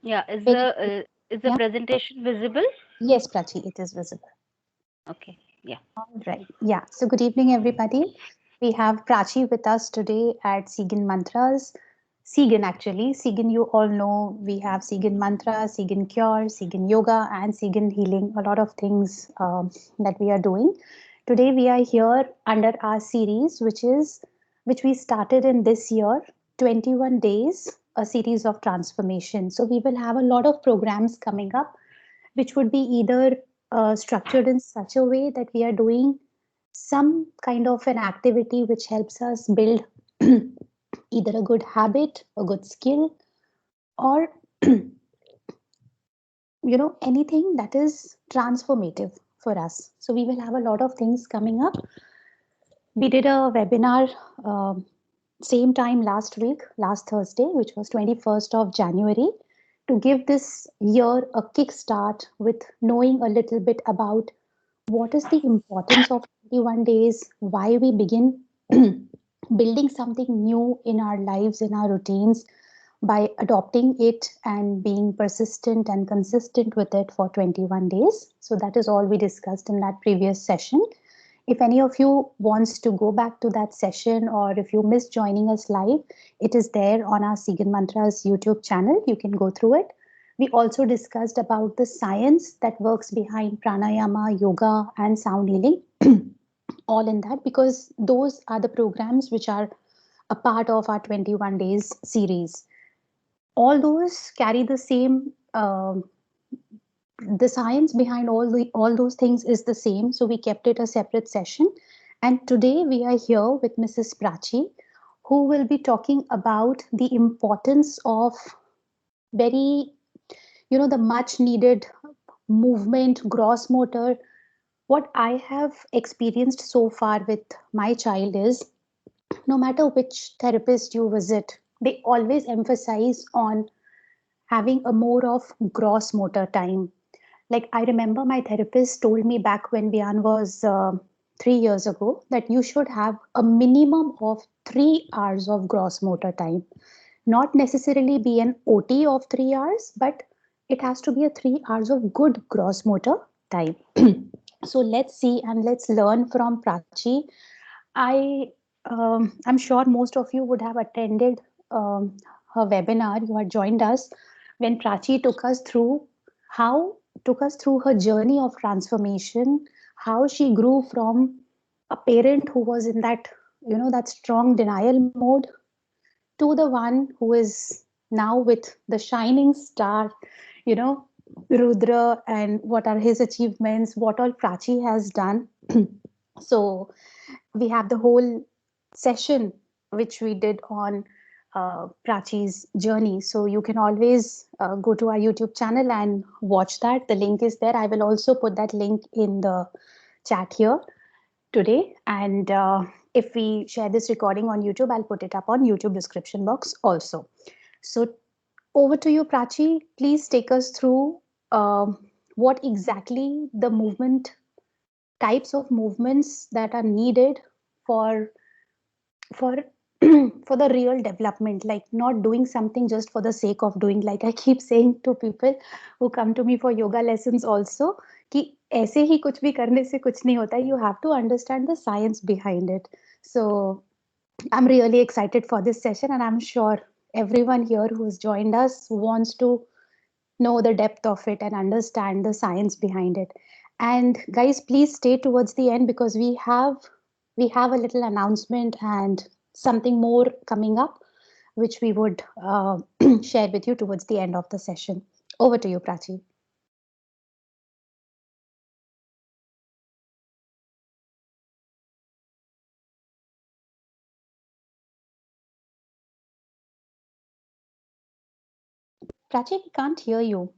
Yeah, Very, is the yeah. presentation visible? Yes, Prachi, it is visible. Okay. Yeah. All right. Yeah. So, good evening, everybody. We have Prachi with us today at Sigan Mantras. Sigan, actually. Sigan, you all know we have Sigan Mantra, Sigan Cure, Sigan Yoga, and Sigan Healing. A lot of things that we are doing. Today, we are here under our series, which we started in this year, 21 days, a series of transformation. So, we will have a lot of programs coming up which would be either structured in such a way that we are doing some kind of an activity which helps us build either a good habit, a good skill, or anything that is transformative for us. So we will have a lot of things coming up. We did a webinar same time last week, last Thursday, which was 21st of January, to give this year a kickstart with knowing a little bit about what is the importance of 21 days, why we begin building something new in our lives, in our routines, by adopting it and being persistent and consistent with it for 21 days. So that is all we discussed in that previous session. If any of you wants to go back to that session, or if you missed joining us live, it is there on our Sigan Mantras YouTube channel. You can go through it. We also discussed about the science that works behind pranayama, yoga, and sound healing, all in that, because those are the programs which are a part of our 21 days series. All those carry the same the science behind all those things is the same, so we kept it a separate session. And today we are here with Mrs. Prachi, who will be talking about the importance of very, the much needed movement, gross motor. What I have experienced so far with my child is, no matter which therapist you visit, they always emphasize on having a more of gross motor time. Like, I remember my therapist told me back when Bian was 3 years ago that you should have a minimum of 3 hours of gross motor time. Not necessarily be an OT of 3 hours, but it has to be a 3 hours of good gross motor time. So let's see and let's learn from Prachi. I'm sure most of you would have attended her webinar. You had joined us when Prachi how took us through her journey of transformation, how she grew from a parent who was in that, that strong denial mode, to the one who is now with the shining star, you know, Rudra, and what are his achievements, what all Prachi has done. So we have the whole session which we did on Prachi's journey. So you can always go to our YouTube channel and watch that. The link is there. I will also put that link in the chat here today. And if we share this recording on YouTube, I'll put it up on YouTube description box also. So over to you, Prachi. Please take us through what exactly the movement types of movements that are needed for for for the real development, like not doing something just for the sake of doing. Like I keep saying to people who come to me for yoga lessons also, कि ऐसे ही कुछ भी करने से कुछ नहीं होता. You have to understand the science behind it. So I'm really excited for this session, and I'm sure everyone here who has joined us wants to know the depth of it and understand the science behind it. And guys, please stay towards the end, because we have a little announcement and something more coming up which we would share with you towards the end of the session. Over to you, Prachi. Prachi, we can't hear you.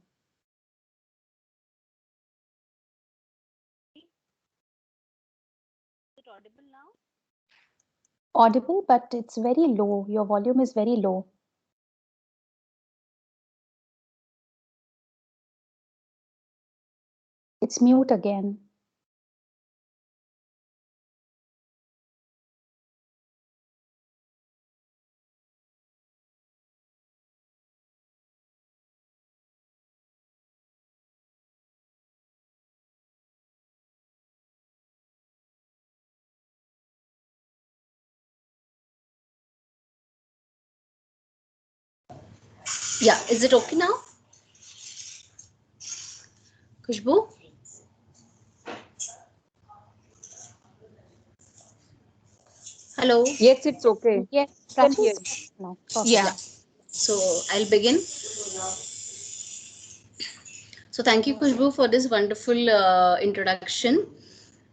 Is it audible now? Audible, but it's very low. Your volume is very low. It's mute again. Yeah, is it okay now? Khushbu? Hello? Yes, it's okay. Yes, Can Prachi hear is you. back now. Perfect. Yeah. So I'll begin. So thank you, Khushbu, for this wonderful introduction.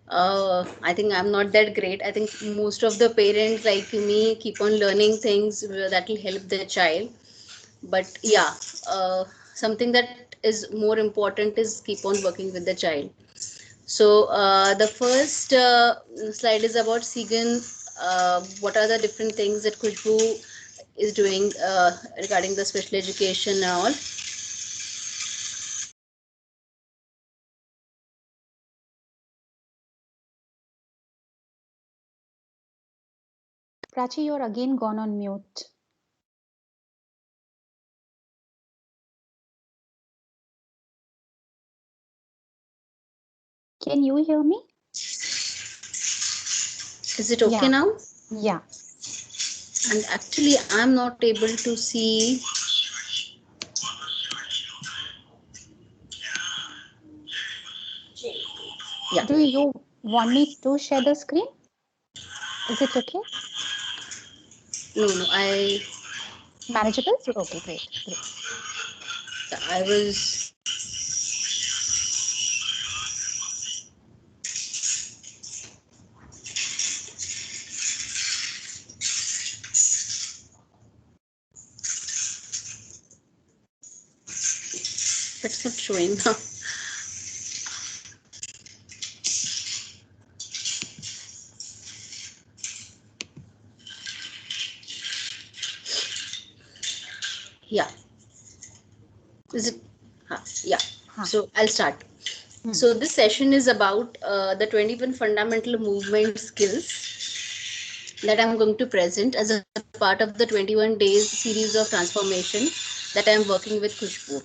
I think I'm not that great. I think most of the parents like me keep on learning things that will help their child. But yeah, something that is more important is keep on working with the child. So the first slide is about Sigan. What are the different things that Khushbu is doing regarding the special education and all? Prachi, you're again gone on mute. Can you hear me? Is it okay Yeah, now? yeah. And actually, I'm not able to see. Yeah. Do you want me to share the screen? Is it okay? No, no. Manageable? Okay, great, great. I was. It's not showing now. Yeah. Is it? Yeah. Huh. So I'll start. Hmm. So this session is about the 21 fundamental movement skills that I'm going to present as a part of the 21 days series of transformation that I'm working with Khushbu.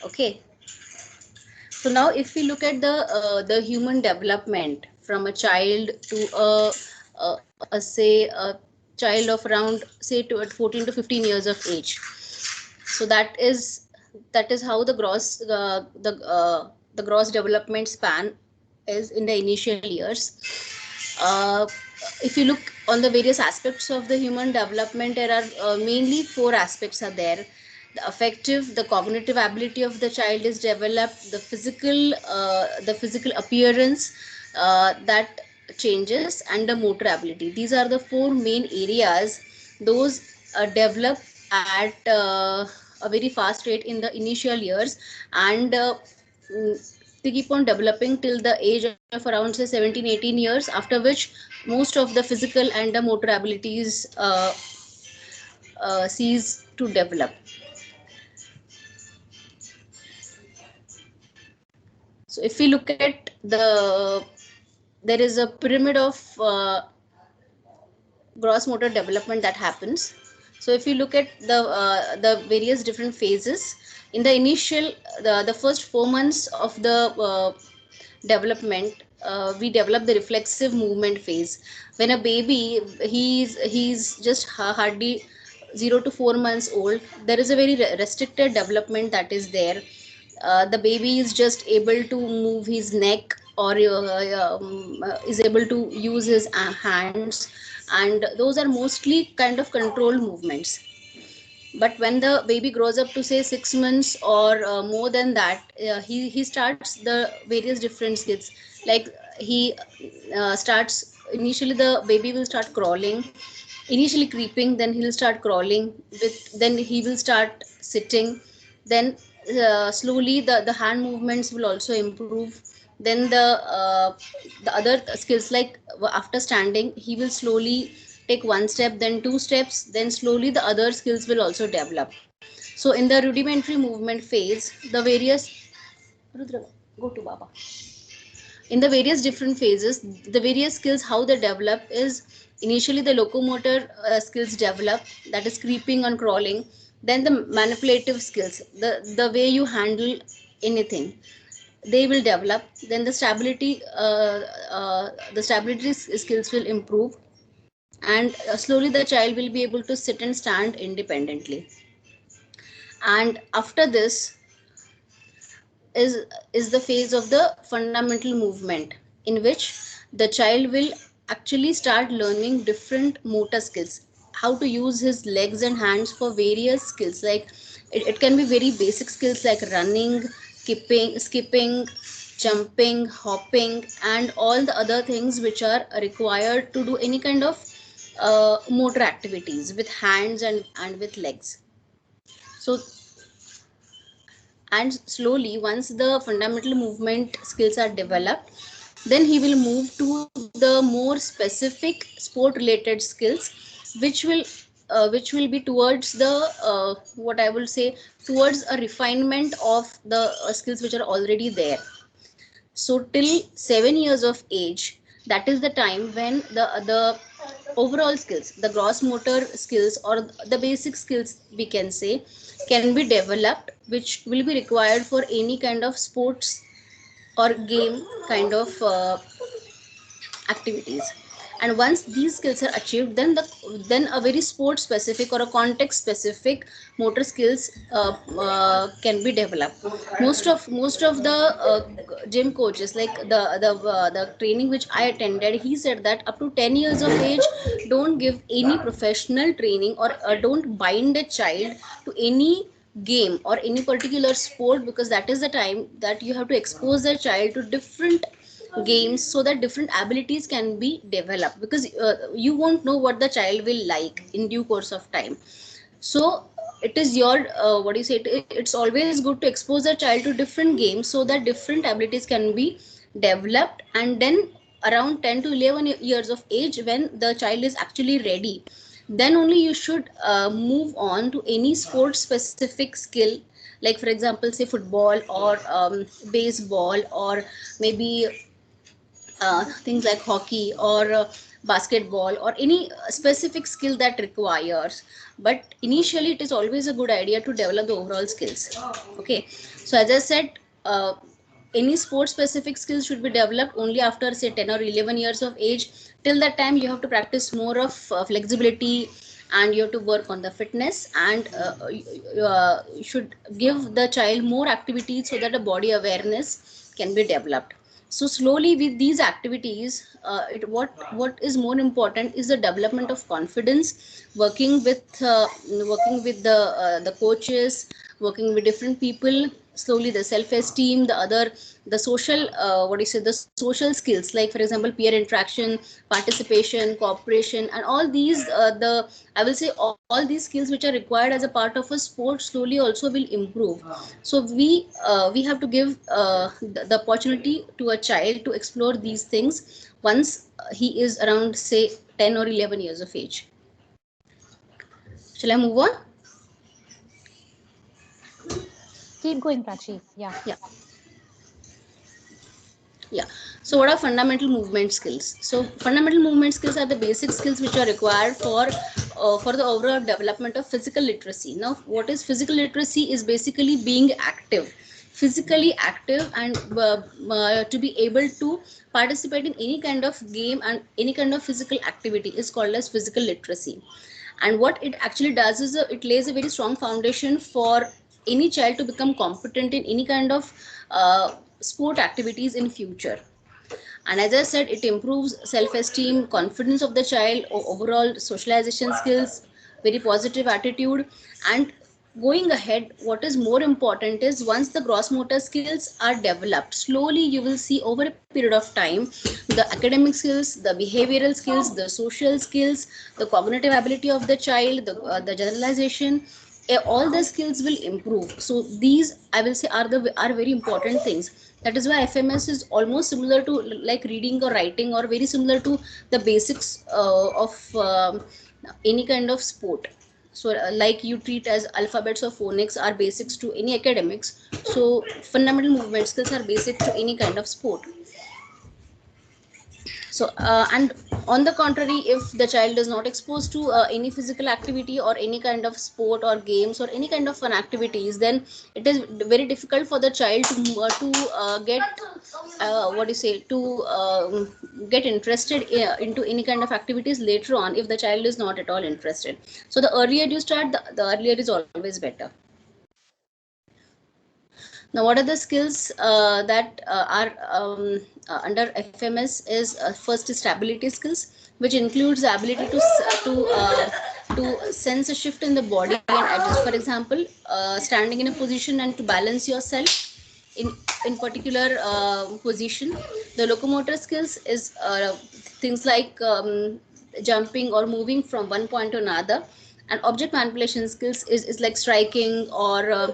Okay. So now if we look at the human development from a child to a say a child of around say to at 14 to 15 years of age. So that is how the gross development span is in the initial years. uh, if you look on the various aspects of the human development, there are mainly four aspects are there. The affective, the cognitive ability of the child is developed, the physical appearance that changes, and the motor ability. These are the four main areas. Those develop at a very fast rate in the initial years, and they keep on developing till the age of around say 17 18 years, after which most of the physical and the motor abilities cease to develop. So if we look at there is a pyramid of gross motor development that happens. So if you look at the various different phases in the initial, the first 4 months of the development, we develop the reflexive movement phase. When a baby, he's just hardly 0 to 4 months old, there is a very restricted development that is there. The baby is just able to move his neck, or is able to use his hands, and those are mostly kind of controlled movements. But when the baby grows up to say 6 months or more than that, he starts the various different skills. Like he starts, initially the baby will start crawling, initially creeping, then he'll start crawling then he will start sitting, then slowly the hand movements will also improve. Then the other skills, like after standing, he will slowly take one step, then two steps, then slowly the other skills will also develop. So in the rudimentary movement phase, the various Rudra, go to Baba. In the various different phases, the various skills how they develop is initially the locomotor skills develop, that is creeping and crawling. Then the manipulative skills, the way you handle anything, they will develop. Then the stability skills will improve, and slowly the child will be able to sit and stand independently. And after this is is the phase of the fundamental movement, in which the child will actually start learning different motor skills, how to use his legs and hands for various skills. Like it can be very basic skills like running, skipping, jumping, hopping, and all the other things which are required to do any kind of motor activities with hands and with legs. So, and slowly, once the fundamental movement skills are developed, then he will move to the more specific sport related skills, which will be towards the what I will say, towards a refinement of the skills which are already there. So till 7 years of age, that is the time when the overall skills, the gross motor skills, or the basic skills we can say, can be developed, which will be required for any kind of sports or game kind of activities. And once these skills are achieved, then a very sport specific or a context specific motor skills can be developed. Most of the gym coaches, like the training which I attended, he said that up to 10 years of age, don't give any professional training, or don't bind a child to any game or any particular sport, because that is the time that you have to expose the child to different games, so that different abilities can be developed, because you won't know what the child will like in due course of time. So it is your what do you say, it's always good to expose a child to different games, so that different abilities can be developed. And then around 10 to 11 years of age, when the child is actually ready, then only you should move on to any sports specific skill, like for example say football, or baseball, or maybe things like hockey, or basketball, or any specific skill that requires. But initially it is always a good idea to develop the overall skills. Okay, so as I said, any sport specific skills should be developed only after say 10 or 11 years of age. Till that time you have to practice more of flexibility, and you have to work on the fitness, and you should give the child more activities, so that the body awareness can be developed. So slowly with these activities, what is more important is the development of confidence, working with the coaches, working with different people. Slowly the self esteem, the social what do you say, the social skills, like for example peer interaction, participation, cooperation, and all these the I will say all these skills which are required as a part of a sport slowly also will improve. So we have to give the opportunity to a child to explore these things once he is around say 10 or 11 years of age. Shall I move on? Keep going, Prachi. Yeah. Yeah. Yeah. So what are fundamental movement skills? So fundamental movement skills are the basic skills which are required for the overall development of physical literacy. Now what is physical literacy? Is basically being active, physically active, and to be able to participate in any kind of game and any kind of physical activity is called as physical literacy. And what it actually does is it lays a very strong foundation for any child to become competent in any kind of sport activities in future. And as I said, it improves self-esteem, confidence of the child, overall socialization skills, very positive attitude. And going ahead, what is more important is once the gross motor skills are developed, slowly you will see over a period of time the academic skills, the behavioral skills, the social skills, the cognitive ability of the child, the generalization, all the skills will improve. So these I will say are very important things. That is why FMS is almost similar to like reading or writing, or very similar to the basics of any kind of sport. So like you treat as alphabets or phonics are basics to any academics, so fundamental movement skills are basic to any kind of sport. So and on the contrary, if the child is not exposed to any physical activity or any kind of sport or games or any kind of fun activities, then it is very difficult for the child to get what do you say, to get interested into any kind of activities later on, if the child is not at all interested. So the earlier you start, the earlier is always better. Now, what are the skills that are under FMS is first is stability skills, which includes the ability to sense a shift in the body and adjust. For example, standing in a position and to balance yourself in particular position. The locomotor skills is things like jumping or moving from one point to another, and object manipulation skills is like striking or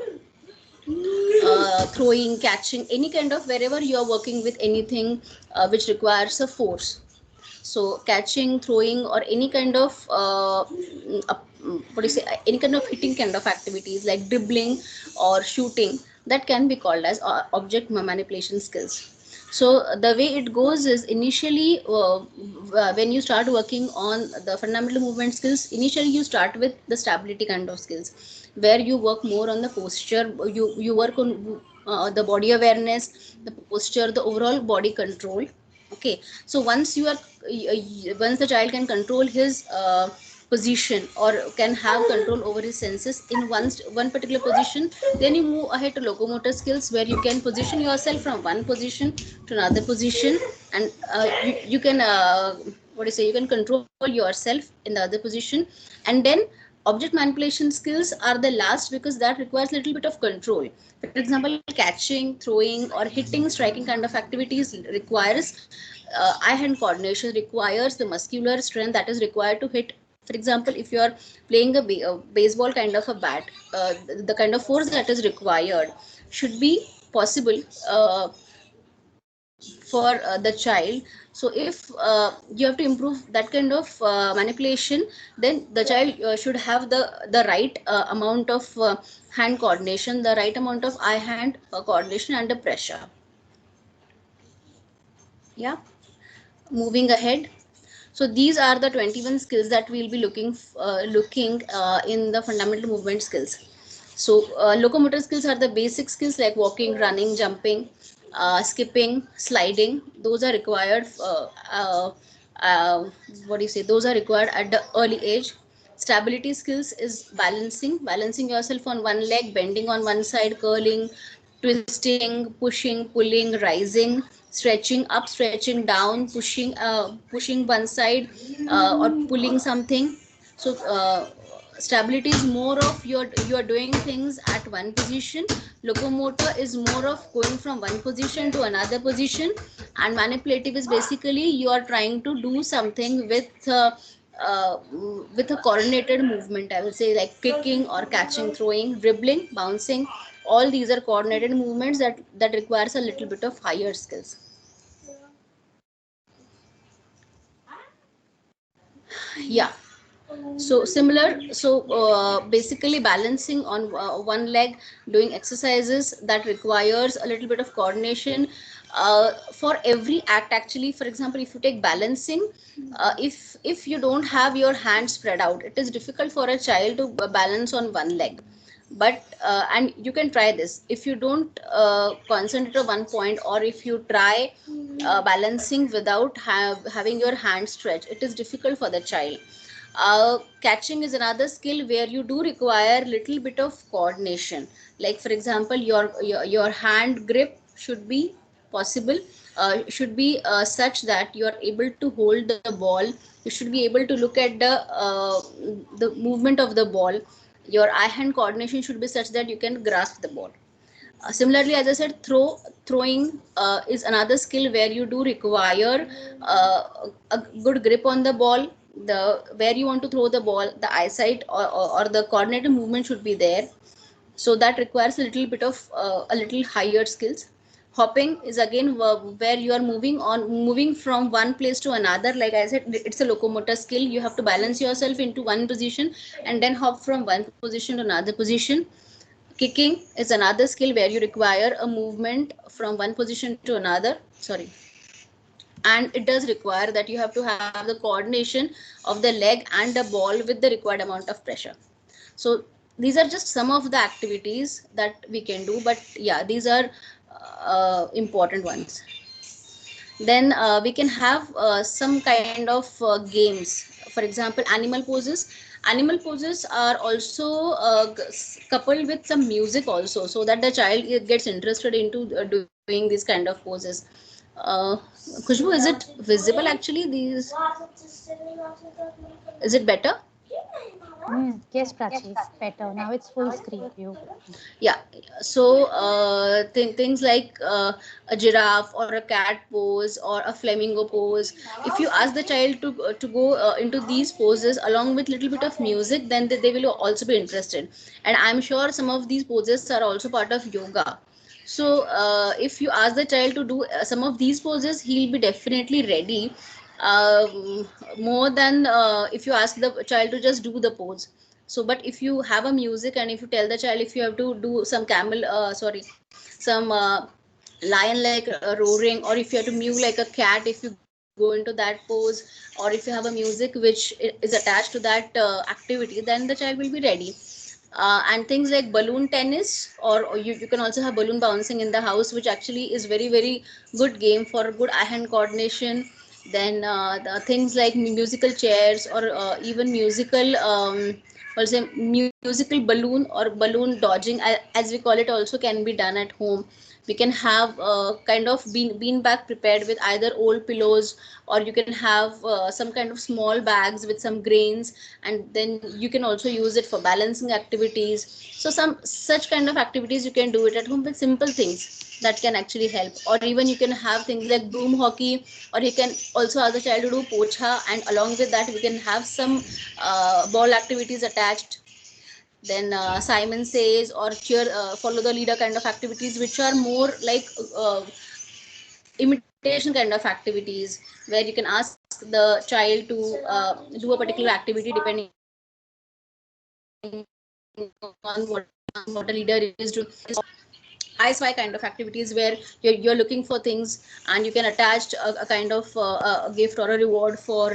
throwing, catching, any kind of wherever you are working with anything which requires a force. So catching, throwing, or any kind of what do you say, any kind of hitting kind of activities like dribbling or shooting, that can be called as object manipulation skills. So the way it goes is initially when you start working on the fundamental movement skills, initially you start with the stability kind of skills, where you work more on the posture. You work on the body awareness, the posture, the overall body control. Okay, so once the child can control his position or can have control over his senses in one particular position, then you move ahead to locomotor skills, where you can position yourself from one position to another position, and you can what do you say, you can control yourself in the other position. And then object manipulation skills are the last, because that requires a little bit of control. For example, catching, throwing, or hitting, striking kind of activities requires eye hand coordination, requires the muscular strength that is required to hit. For example, if you are playing a baseball kind of a bat, the kind of force that is required should be possible for the child. So if you have to improve that kind of manipulation, then the child should have the right amount of hand coordination, the right amount of eye hand coordination under pressure. Yeah, moving ahead. So these are the 21 skills that we'll be looking in the fundamental movement skills. So locomotor skills are the basic skills like walking, running, jumping, skipping, sliding. Those are required uh, what do you say, those are required at the early age. Stability skills is balancing yourself on one leg, bending on one side, curling, twisting, pushing, pulling, rising, stretching up, stretching down, pushing one side, or pulling something. So stability is more of you're doing things at one position. Locomotor is more of going from one position to another position, and manipulative is basically you are trying to do something uh, with a coordinated movement, I will say, like kicking or catching, throwing, dribbling, bouncing. All these are coordinated movements that requires a little bit of higher skills. Yeah, so similar. So basically balancing on one leg, doing exercises that requires a little bit of coordination for every act. Actually, for example, if you take balancing, if you don't have your hands spread out, it is difficult for a child to balance on one leg. But and you can try this. If you don't concentrate on one point, or if you try balancing without having your hands stretched, it is difficult for the child. Catching is another skill where you do require little bit of coordination. Like for example, your hand grip should be possible, should be such that you are able to hold the ball. You should be able to look at the movement of the ball. Your eye hand coordination should be such that you can grasp the ball. Similarly, as I said, throwing is another skill where you do require a good grip on the ball. The where you want to throw the ball, the eyesight or the coordinated movement should be there. So that requires a little bit of a little higher skills. Hopping is again where you are moving from one place to another. Like I said, it's a locomotor skill. You have to balance yourself into one position and then hop from one position to another position. Kicking is another skill where you require a movement from one position to another. Sorry. And it does require that you have to have the coordination of the leg and the ball with the required amount of pressure. So these are just some of the activities that we can do, but yeah, these are important ones. Then we can have some kind of games. for example, animal poses. Animal poses are also coupled with some music also, so that the child gets interested into doing these kind of poses. uh, Khushbu, is it visible actually these? Is it better? Yes, Prachi, better. Now it's full screen view. Yeah. So things like a giraffe or a cat pose or a flamingo pose, if you ask the child to go into these poses along with little bit of music, then they will also be interested. And I'm sure some of these poses are also part of yoga. So if you ask the child to do some of these poses, he'll be definitely ready, more than if you ask the child to just do the pose. So but if you have a music, and if you tell the child, if you have to do some camel sorry, some lion like roaring, or if you have to mew like a cat, if you go into that pose, or if you have a music which is attached to that activity, then the child will be ready. And things like balloon tennis, or you can also have balloon bouncing in the house, which actually is very very good game for good eye hand coordination. Then the things like musical chairs, or even musical or say musical balloon or balloon dodging, as we call it, also can be done at home. We can have kind of bean bag prepared with either old pillows, or you can have some kind of small bags with some grains, and then you can also use it for balancing activities. So some such kind of activities you can do it at home with simple things that can actually help. Or even you can have things like broom hockey, or you can also ask the child to do pocha, and along with that we can have some ball activities attached. Then Simon Says or cheer, follow the leader kind of activities, which are more like imitation kind of activities, where you can ask the child to do a particular activity depending on what a leader is doing. I spy kind of activities, where you're looking for things, and you can attach a kind of a gift or a reward for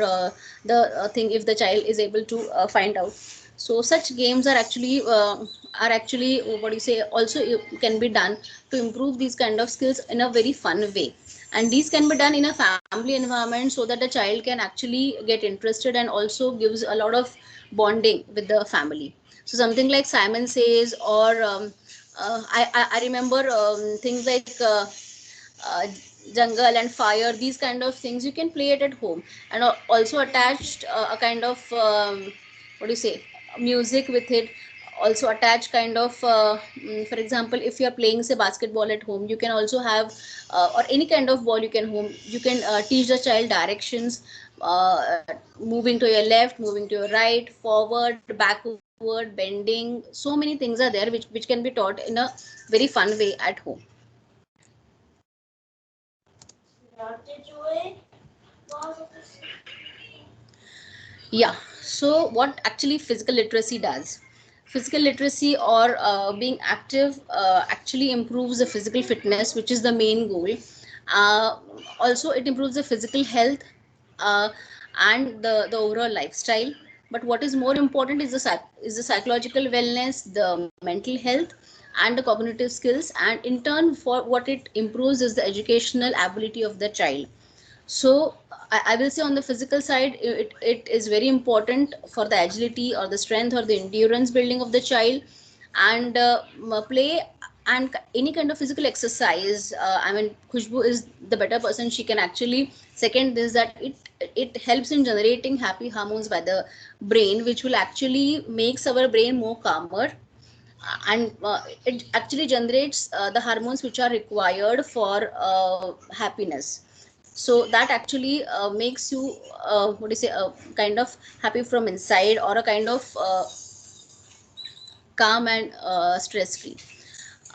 the thing if the child is able to find out. So such games are actually what do you say, also can be done to improve these kind of skills in a very fun way. And these can be done in a family environment, so that the child can actually get interested, and also gives a lot of bonding with the family. So something like Simon Says, or I remember things like jungle and fire, these kind of things you can play it at home. And also attached a kind of what do you say, music with it. Also attach kind of for example, if you are playing say basketball at home, you can also have or any kind of ball you can teach the child directions, moving to your left, moving to your right, forward, backward, bending. So many things are there which can be taught in a very fun way at home. Yeah. So what actually physical literacy does? Physical literacy, or being active, actually improves the physical fitness, which is the main goal. Uh, Also, it improves the physical health, uh, and the overall lifestyle. But what is more important is the psychological wellness, the mental health, and the cognitive skills. And in turn, for what it improves is the educational ability of the child. So I will say on the physical side, it is very important for the agility or the strength or the endurance building of the child. And play and any kind of physical exercise, I mean, Khushbu is the better person, she can actually second this, that it helps in generating happy hormones by the brain, which will actually makes our brain more calmer. And it actually generates the hormones which are required for happiness. So that actually makes you what do you say, kind of happy from inside, or a kind of calm and stress free.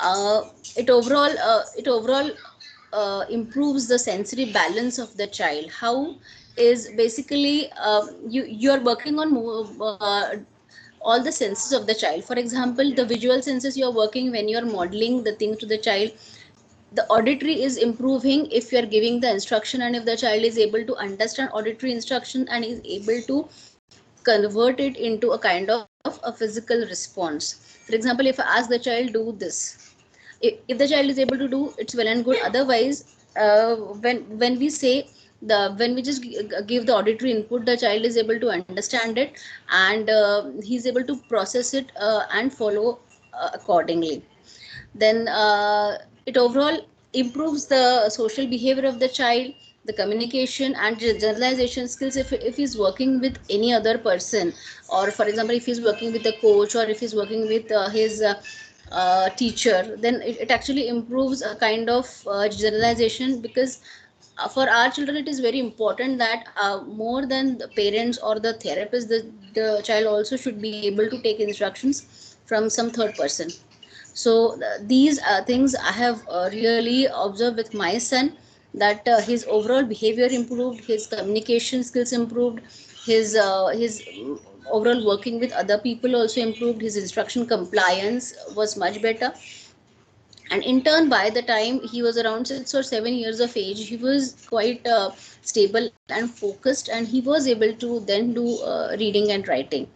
uh, it overall improves the sensory balance of the child. How is basically you're working on all the senses of the child. For example, the visual senses you're working when you're modeling the thing to the child. The auditory is improving if you are giving the instruction, and if the child is able to understand auditory instruction and is able to convert it into a kind of a physical response. For example, if I ask the child do this, if the child is able to do, it's well and good. Otherwise, when we say when we just give the auditory input, the child is able to understand it, and he's able to process it and follow accordingly. Then it overall improves the social behavior of the child, the communication and generalization skills. If he's working with any other person, or for example if he's working with a coach, or if he's working with his teacher, then it actually improves a kind of generalization. Because for our children it is very important that more than the parents or the therapist, the child also should be able to take instructions from some third person. So these things I have really observed with my son, that his overall behavior improved, his communication skills improved, his overall working with other people also improved, his instruction compliance was much better. And in turn, by the time he was around 6 or 7 years of age, he was quite stable and focused, and he was able to then do reading and writing,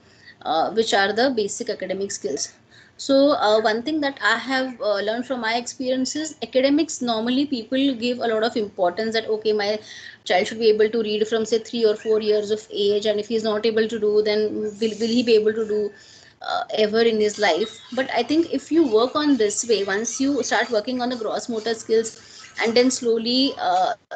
which are the basic academic skills. So one thing that I have learned from my experiences, academics normally people give a lot of importance that okay, my child should be able to read from say 3 or 4 years of age, and if he's not able to do, then will he be able to do ever in his life. But I think if you work on this way, once you start working on the gross motor skills, and then slowly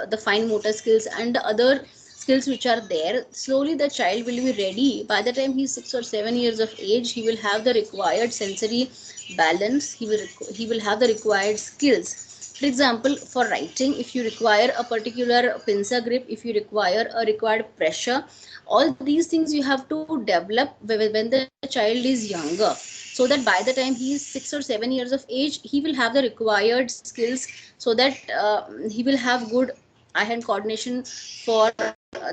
the fine motor skills and the other skills which are there, slowly the child will be ready. By the time he's 6 or 7 years of age, he will have the required sensory balance, he will have the required skills. For example, for writing, if you require a particular pincer grip, if you require a required pressure, all these things you have to develop when the child is younger, so that by the time he is 6 or 7 years of age, he will have the required skills, so that he will have good eye hand coordination for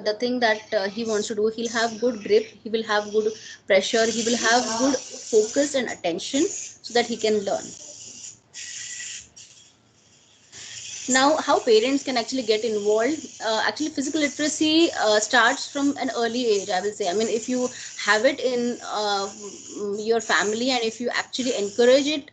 the thing that he wants to do. He'll have good grip, he will have good pressure, he will have good focus and attention, so that he can learn. Now, how parents can actually get involved? Actually, physical literacy starts from an early age, I will say. I mean, if you have it in your family, and if you actually encourage it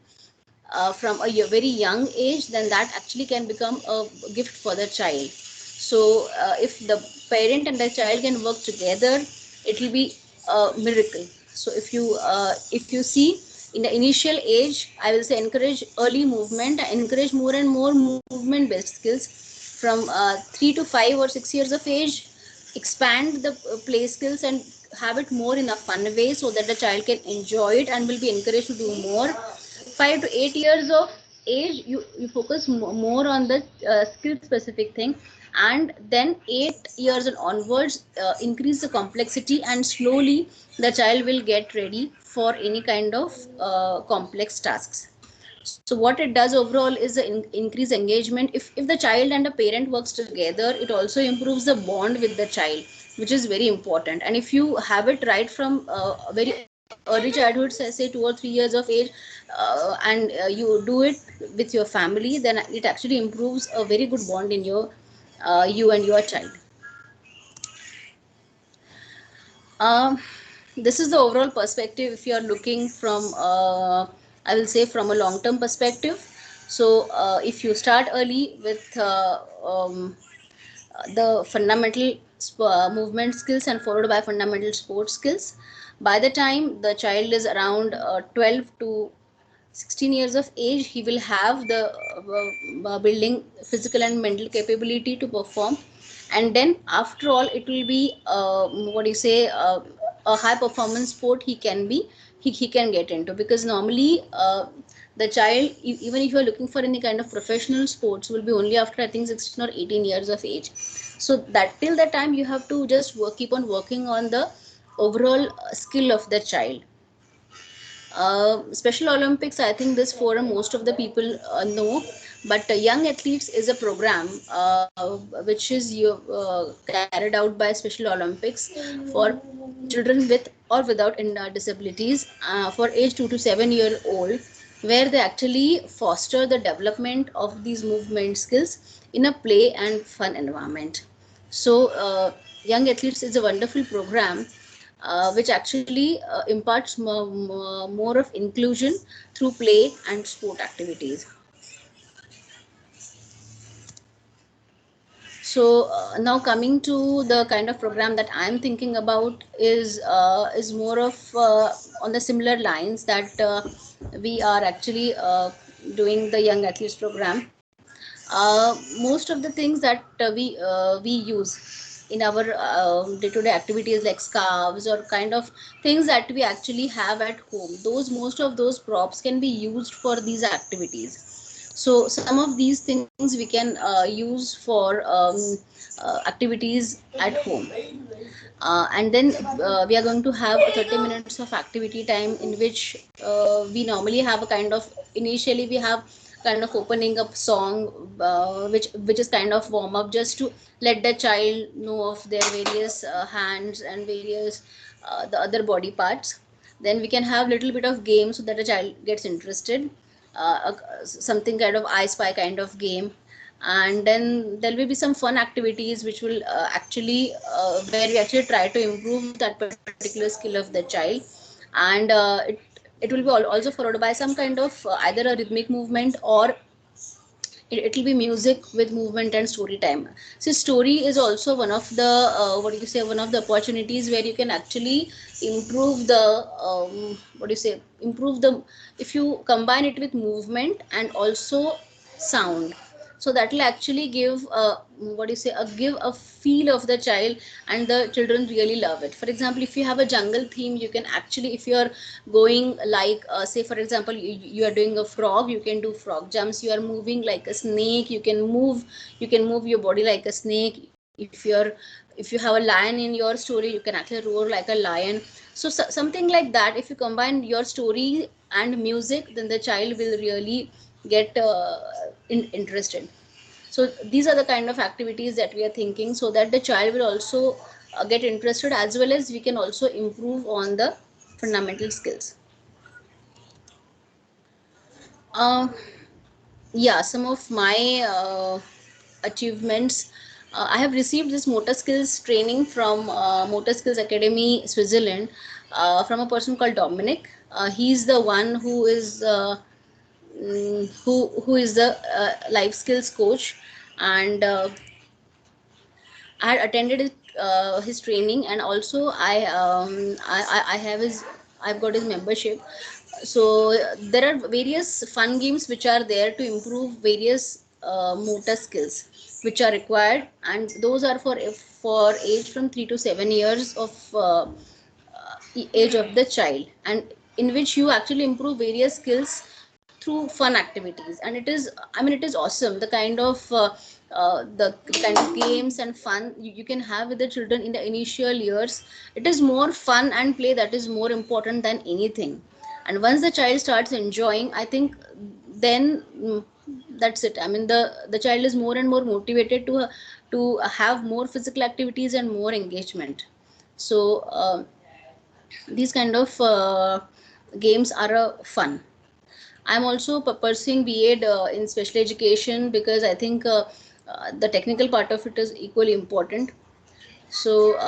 from a very young age, then that actually can become a gift for the child. So if the parent and the child can work together, it will be a miracle. So if you see, in the initial age, I will say encourage early movement, encourage more and more movement based skills from 3 to 5 or 6 years of age. Expand the play skills and have it more in a fun way, so that the child can enjoy it and will be encouraged to do more. 5 to 8 years of age, you focus more on the skill specific thing, and then 8 years and onwards, increase the complexity, and slowly the child will get ready for any kind of complex tasks. So what it does overall is the increase engagement. If the child and the parent works together, it also improves the bond with the child, which is very important. And if you have it right from a very early childhood, say 2 or 3 years of age, and you do it with your family, then it actually improves a very good bond in your you and your child. um, this is the overall perspective if you are looking from I will say from a long term perspective. So if you start early with the fundamental movement skills and followed by fundamental sports skills, by the time the child is around 12 to 16 years of age, he will have the building physical and mental capability to perform. And then after all, it will be what do you say, a high performance sport he can be, he can get into. Because normally the child, even if you are looking for any kind of professional sports, will be only after I think 16 or 18 years of age. So that till that time you have to just keep on working on the overall skill of the child. Special Olympics, I think this forum most of the people know, but Young Athletes is a program which is carried out by Special Olympics for children with or without disabilities for age 2 to 7 year old, where they actually foster the development of these movement skills in a play and fun environment. So, Young Athletes is a wonderful program which actually imparts more of inclusion through play and sport activities. So now coming to the kind of program that I'm thinking about is more of on the similar lines that we are actually doing the young athletes program. Most of the things that we use in our day-to-day activities like scarves or kind of things that we actually have at home, those most of those props can be used for these activities. So some of these things we can use for activities at home. And then we are going to have 30 minutes of activity time, in which we normally have a kind of, initially we have kind of opening up song, which is kind of warm up, just to let the child know of their various hands and various the other body parts. Then we can have little bit of game so that the child gets interested, something kind of I spy kind of game. And then there will be some fun activities which will actually where we actually try to improve that particular skill of the child. And it will be also followed by some kind of either a rhythmic movement, or it will be music with movement and story time. So story is also one of the what do you say, one of the opportunities where you can actually improve the what do you say, improve the, if you combine it with movement and also sound, so that will actually give what do you say, a give a feel of the child, and the children really love it. For example, if you have a jungle theme, you can actually, if you are going like say for example, you are doing a frog, you can do frog jumps. You are moving like a snake, you can move your body like a snake. If you have a lion in your story, you can actually roar like a lion. So, something like that, if you combine your story and music, then the child will really get interested. So these are the kind of activities that we are thinking, so that the child will also get interested, as well as we can also improve on the fundamental skills. uh, yeah, some of my achievements, I have received this motor skills training from Motor Skills Academy Switzerland, from a person called Dominic. He's the one who is the life skills coach. And I had attended his training, and also I have his, I've got his membership. So there are various fun games which are there to improve various motor skills which are required, and those are for age from 3 to 7 years of age of the child, and in which you actually improve various skills through fun activities. And it is, I mean, it is awesome, the kind of the kind of games and fun you can have with the children in the initial years. It is more fun and play that is more important than anything. And once the child starts enjoying, I think then that's it. I mean, the child is more and more motivated to have more physical activities and more engagement. So these kind of games are fun. I'm also pursuing B.Ed in special education, because I think the technical part of it is equally important. So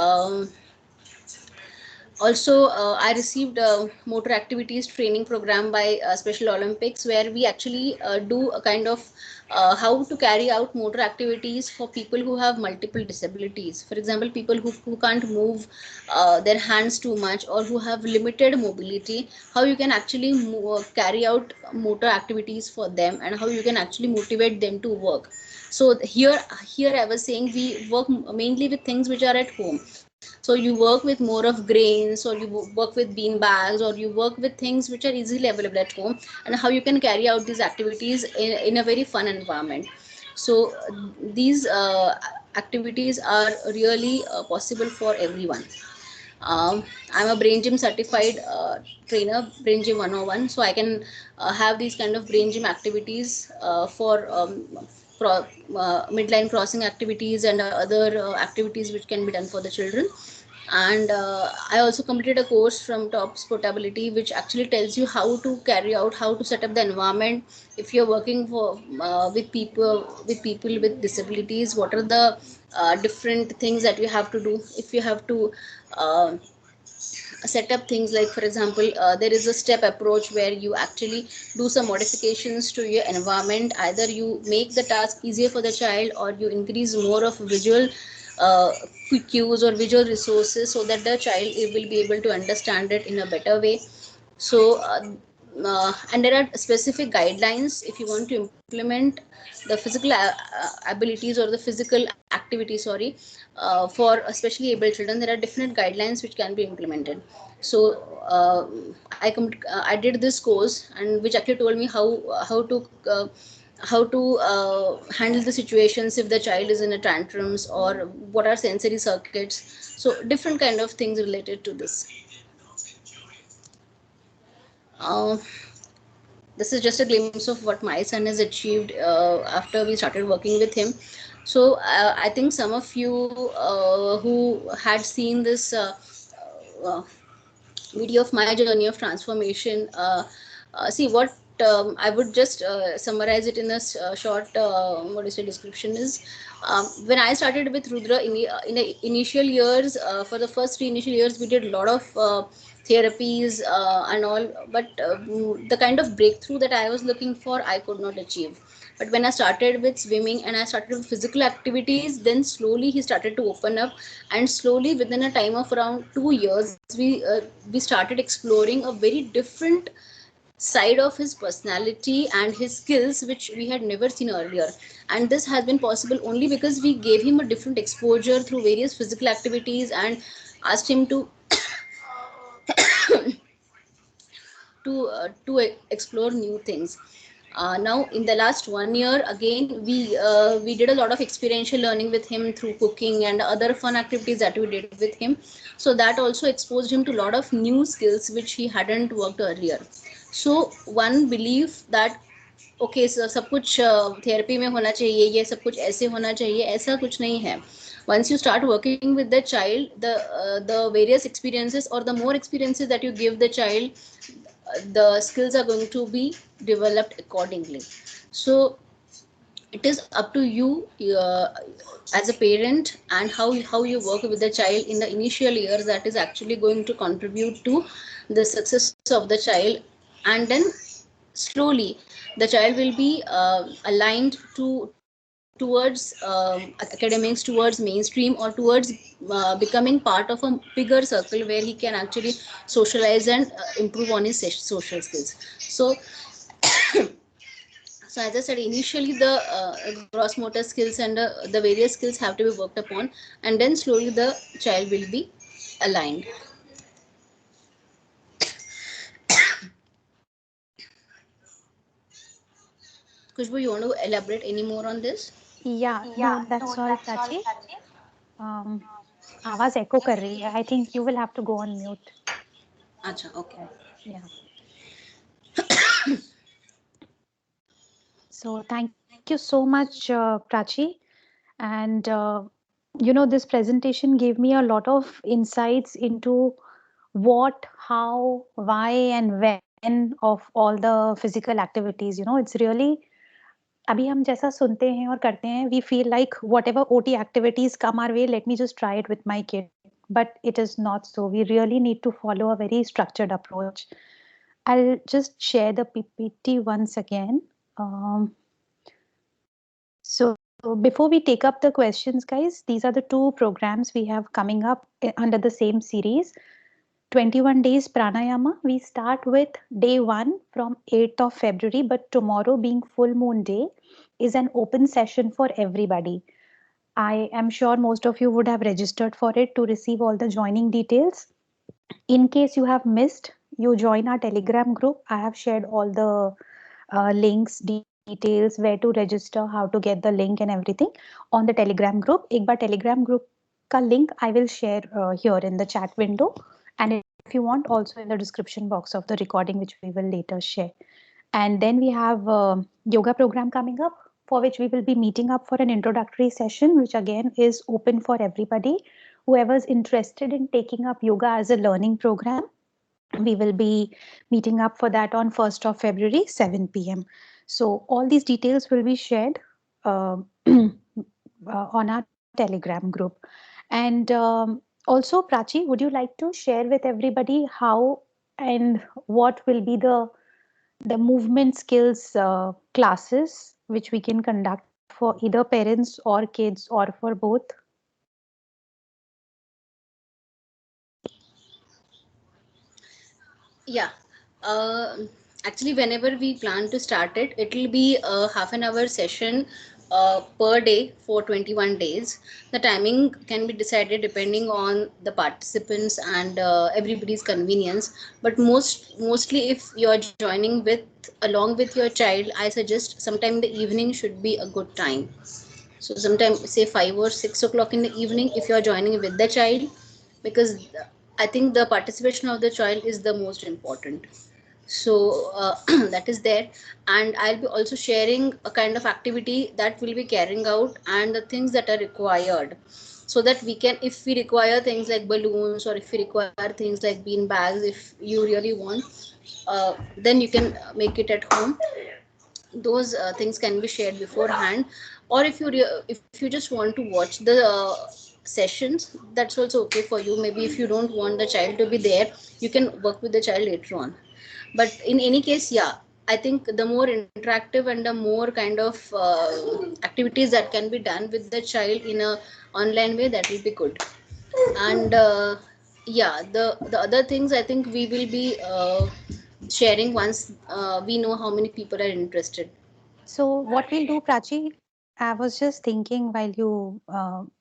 also I received a motor activities training program by Special Olympics, where we actually do a kind of how to carry out motor activities for people who have multiple disabilities. For example, people who can't move their hands too much, or who have limited mobility, how you can actually carry out motor activities for them, and how you can actually motivate them to work. So here I was saying we work mainly with things which are at home. So you work with more of grains, or you work with bean bags, or you work with things which are easily available at home, and how you can carry out these activities in a very fun environment. So these activities are really possible for everyone. I'm a brain gym certified trainer, brain gym 101, so I can have these kind of brain gym activities for midline crossing activities and other activities which can be done for the children. And I also completed a course from Tops Portability, which actually tells you how to carry out, how to set up the environment if you're working for with people with disabilities. What are the different things that you have to do if you have to uh, set up things like, for example, there is a step approach where you actually do some modifications to your environment. Either you make the task easier for the child, or you increase more of visual uh, cues or visual resources, so that the child will be able to understand it in a better way. So and there are specific guidelines if you want to implement the physical abilities or the physical activity, sorry, for especially able children. There are different guidelines which can be implemented. So I did this course, and which actually told me how to handle the situations if the child is in a tantrums, or what are sensory circuits. So different kind of things related to this. uh, this is just a glimpse of what my son has achieved after we started working with him. So I think some of you who had seen this uh, video of my journey of transformation, see what I would just summarize it in a short what is the description is, when I started with Rudra in the initial years, for the first 3 initial years, we did a lot of therapies and all, but the kind of breakthrough that I was looking for, I could not achieve. But when I started with swimming and I started with physical activities, then slowly he started to open up, and slowly within a time of around 2 years, we started exploring a very different side of his personality and his skills which we had never seen earlier. And this has been possible only because we gave him a different exposure through various physical activities and asked him to explore new things. Now in the last 1 year, again we did a lot of experiential learning with him through cooking and other fun activities that we did with him. So that also exposed him to a lot of new skills which he hadn't worked earlier. So one belief that okay सब कुछ therapy में होना चाहिए, ये सब कुछ ऐसे होना चाहिए, ऐसा कुछ नहीं है. Once you start working with the child, the various experiences or the more experiences that you give the child, the skills are going to be developed accordingly. So it is up to you as a parent, and how you work with the child in the initial years, that is actually going to contribute to the success of the child. And then slowly the child will be aligned towards academics, towards mainstream, or towards becoming part of a bigger circle where he can actually socialize and improve on his social skills. So so as I said, initially the gross motor skills and the various skills have to be worked upon, and then slowly the child will be aligned. Kushbu, you want to elaborate any more on this? Yeah, no, that's all, Prachi. आवाज echo कर रही है. I think you will have to go on mute. Acha, okay. Yeah. So thank you so much, Prachi. And this presentation gave me a lot of insights into what, how, why, and when of all the physical activities. It's really, अभी हम जैसा सुनते हैं और करते हैं, we feel like whatever OT activities come our way, let me just try it with my kid. But it is not so. We really need to follow a very structured approach. I'll just share the PPT once again. So before we take up the questions, guys, these are the two programs we have coming up under the same series. 21 days pranayama. We start with day 1 from 8th of February, but tomorrow being full moon day is an open session for everybody. I am sure most of you would have registered for it to receive all the joining details. In case you have missed, you join our Telegram group. I have shared all the links, details, where to register, how to get the link and everything on the Telegram group. एक बार Telegram group का link I will share here in the chat window, and if you want, also in the description box of the recording, which we will later share. And then we have yoga program coming up, for which we will be meeting up for an introductory session, which again is open for everybody. Whoever's interested in taking up yoga as a learning program, we will be meeting up for that on 1st of February, 7 p.m. So all these details will be shared on our Telegram group. And Also, Prachi, would you like to share with everybody how and what will be the movement skills classes which we can conduct for either parents or kids or for both? Yeah. Uh, Actually, whenever we plan to start it, it will be a half an hour session per day for 21 days. The timing can be decided depending on the participants and everybody's convenience. But mostly, if you are joining with along with your child, I suggest sometime in the evening should be a good time. So sometime say 5 or 6 o'clock in the evening if you are joining with the child, because I think the participation of the child is the most important. So that is there, and I'll be also sharing a kind of activity that will be carrying out and the things that are required, so that we can, if we require things like balloons or if we require things like bean bags, if you really want, then you can make it at home. Those things can be shared beforehand, or if you just want to watch the sessions, that's also okay for you. Maybe if you don't want the child to be there, you can work with the child later on. But in any case, yeah, I think the more interactive and the more kind of activities that can be done with the child in a online way, that will be good. And yeah, the other things I think we will be sharing once we know how many people are interested. So what we'll do, Prachi, I was just thinking while you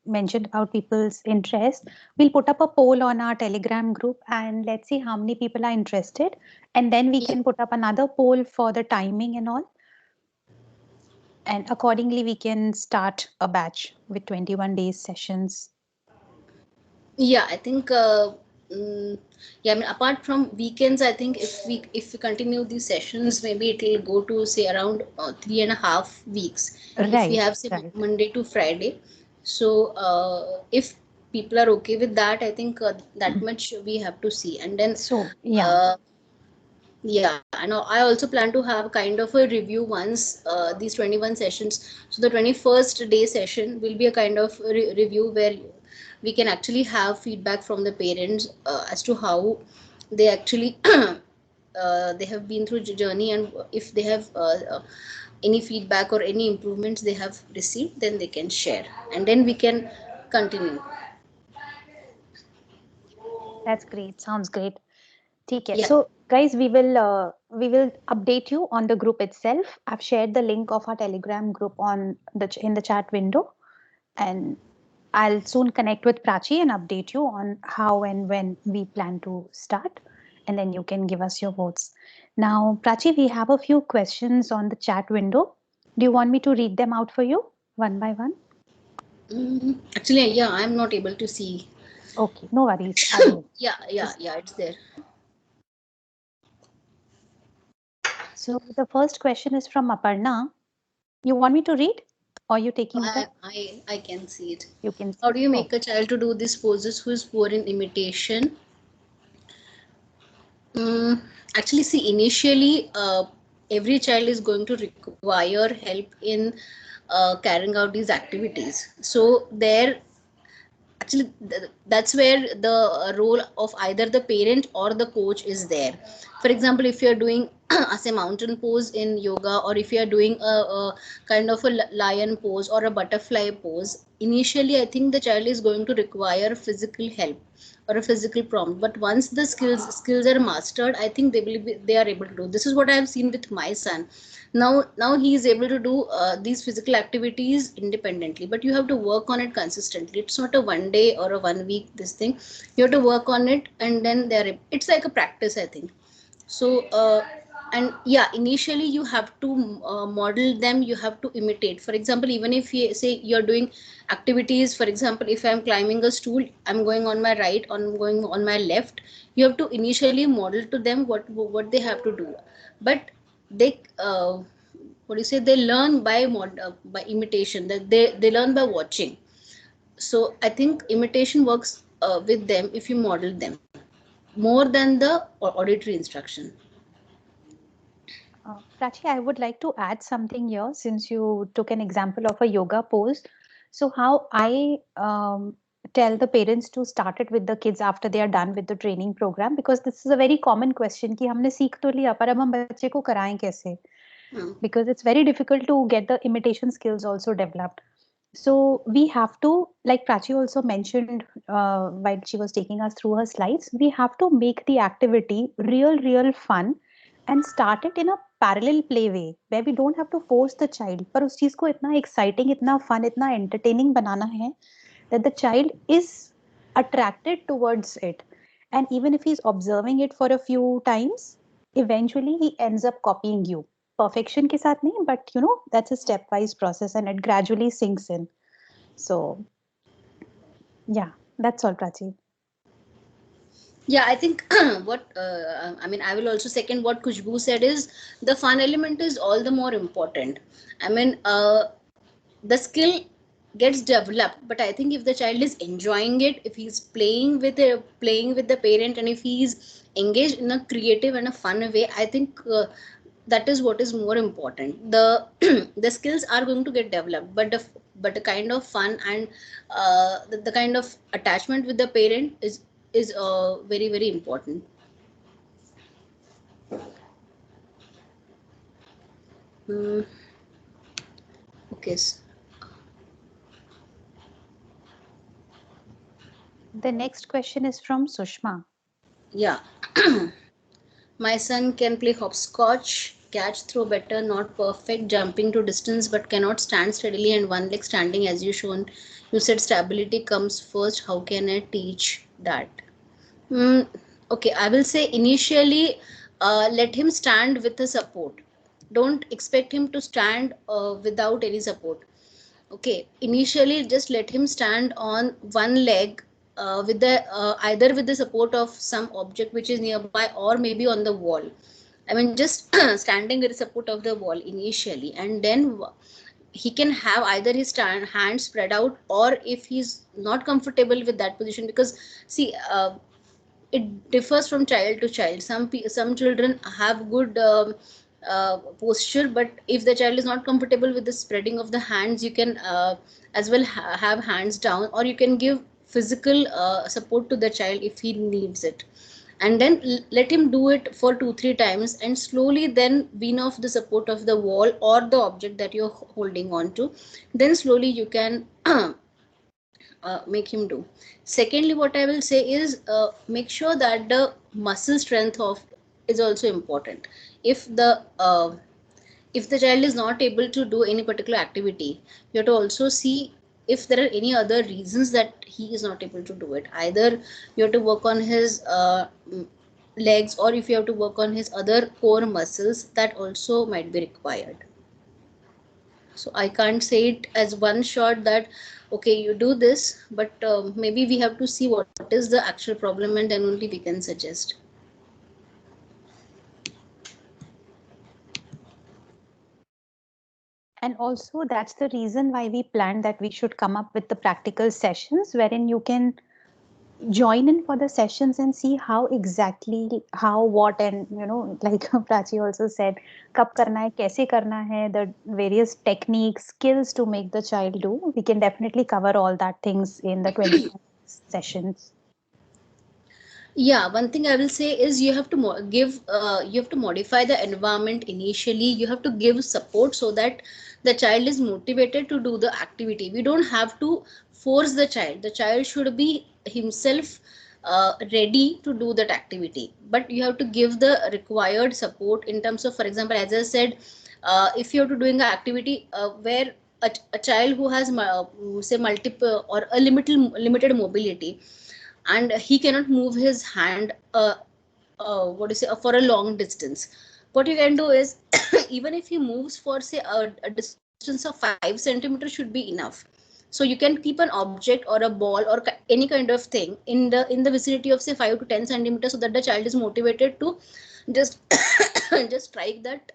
mentioned about people's interest, we'll put up a poll on our Telegram group and let's see how many people are interested. And then we Yeah. can put up another poll for the timing and all. And accordingly, we can start a batch with 21 days sessions. Yeah, I think mm, yeah, I mean, apart from weekends, I think if we continue these sessions, maybe it will go to say around 3.5 weeks if we Right, have say right. Monday to Friday. So if people are okay with that, I think that much we have to see. And then So, yeah, uh, yeah, and I also plan to have kind of a review once these 21 sessions. So the 21st day session will be a kind of review where we can actually have feedback from the parents as to how they actually they have been through journey, and if they have any feedback or any improvements they have received, then they can share, and then we can continue. that's great. Sounds great. Okay. Yeah. So, guys, we will update you on the group itself. I've shared the link of our Telegram group on in the chat window, and I'll soon connect with Prachi and update you on how and when we plan to start, and then you can give us your votes. Now, Prachi, we have a few questions on the chat window. Do you want me to read them out for you one by one? Actually, yeah, I'm not able to see. Okay, no worries. I will Yeah, yeah, just. yeah, it's there. So the first question is from Aparna. You want me to read, or you No, taking it up? I can see it. You can How see. do you make a Okay. child to do these poses who is poor in imitation? Mm, Actually, see, initially, every child is going to require help in carrying out these activities. So there, actually, that's where the role of either the parent or the coach is there. For example, if you're doing as a mountain pose in yoga, or if you're doing a kind of a lion pose or a butterfly pose, initially I think the child is going to require physical help or a physical prompt. But once the skills are mastered, I think they are able to do. This is what I have seen with my son. Now he is able to do these physical activities independently, but you have to work on it consistently. It's not a one day or a 1 week this thing. You have to work on it, and then it's like a practice, I think. So and yeah, initially you have to model them, you have to imitate. For example, even if you say you're doing activities, for example, if I'm climbing a stool, I'm going on my right, I'm going on my left, you have to initially model to them what they have to do. But they what do you say, they learn by imitation, that they learn by watching. So I think imitation works with them if you model them more than the auditory instruction. Prachi, I would like to add something here since you took an example of a yoga pose. So, how I tell the parents to start it with the kids after they are done with the training program? Because this is a very common question कि हमने सीख तो लिया पर अब हम बच्चे को कराएं कैसे? Because it's very difficult to get the imitation skills also developed. So we have to, like Prachi also mentioned while she was taking us through her slides, we have to make the activity real fun and start it in a parallel play way where we don't have to force the child. पर उस चीज को इतना exciting, इतना fun, इतना entertaining बनाना है that the child is attracted towards it. And even if he's observing it for a few times, eventually he ends up copying you. Perfection के साथ नहीं, but you know, that's a stepwise process and it gradually sinks in. So, yeah, that's all, Prachi. Yeah, I think what I mean, I will also second what Khushbu said is the fun element is all the more important. I mean, the skill gets developed, but I think if the child is enjoying it, if he's playing with the parent, and if he's engaged in a creative and a fun way, I think that is what is more important. The the skills are going to get developed, but the kind of fun and the kind of attachment with the parent is very important. Okay. The next question is from Sushma. Yeah. My son can play hopscotch, catch, throw better, not perfect, jumping to distance, but cannot stand steadily and one leg standing as you shown. You said stability comes first. How can I teach that? Okay, I will say initially let him stand with the support. Don't expect him to stand without any support. Okay, initially just let him stand on one leg with the either with the support of some object which is nearby or maybe on the wall. I mean, just standing with the support of the wall initially, and then he can have either his hands spread out, or if he's not comfortable with that position, because see, it differs from child to child. Some children have good posture, but if the child is not comfortable with the spreading of the hands, you can as well have hands down, or you can give physical support to the child if he needs it, and then let him do it for 2-3 times, and slowly then wean off the support of the wall or the object that you're holding on to. Then slowly you can make him do. Secondly, what I will say is make sure that the muscle strength of is also important. If the child is not able to do any particular activity, you have to also see if there are any other reasons that he is not able to do it. Either you have to work on his legs, or if you have to work on his other core muscles, that also might be required. So I can't say it as one shot that okay, you do this, but maybe we have to see what is the actual problem, and then only we can suggest. And also that's the reason why we planned that we should come up with the practical sessions wherein you can join in for the sessions and see how exactly how what, and you know, like Prachi also said, kab karna hai, kaise karna hai, the various techniques, skills to make the child do. We can definitely cover all that things in the 20 sessions. Yeah, one thing I will say is you have to you have to modify the environment initially. You have to give support so that the child is motivated to do the activity. We don't have to force the child. The child should be himself ready to do that activity, but you have to give the required support in terms of, for example, as I said, if you're doing an activity where a child who has say multiple or a limited mobility, and he cannot move his hand what do you say for a long distance, what you can do is even if he moves for say a distance of 5 centimeters should be enough. So you can keep an object or a ball or any kind of thing in the vicinity of say 5 to 10 centimeters, so that the child is motivated to just just strike that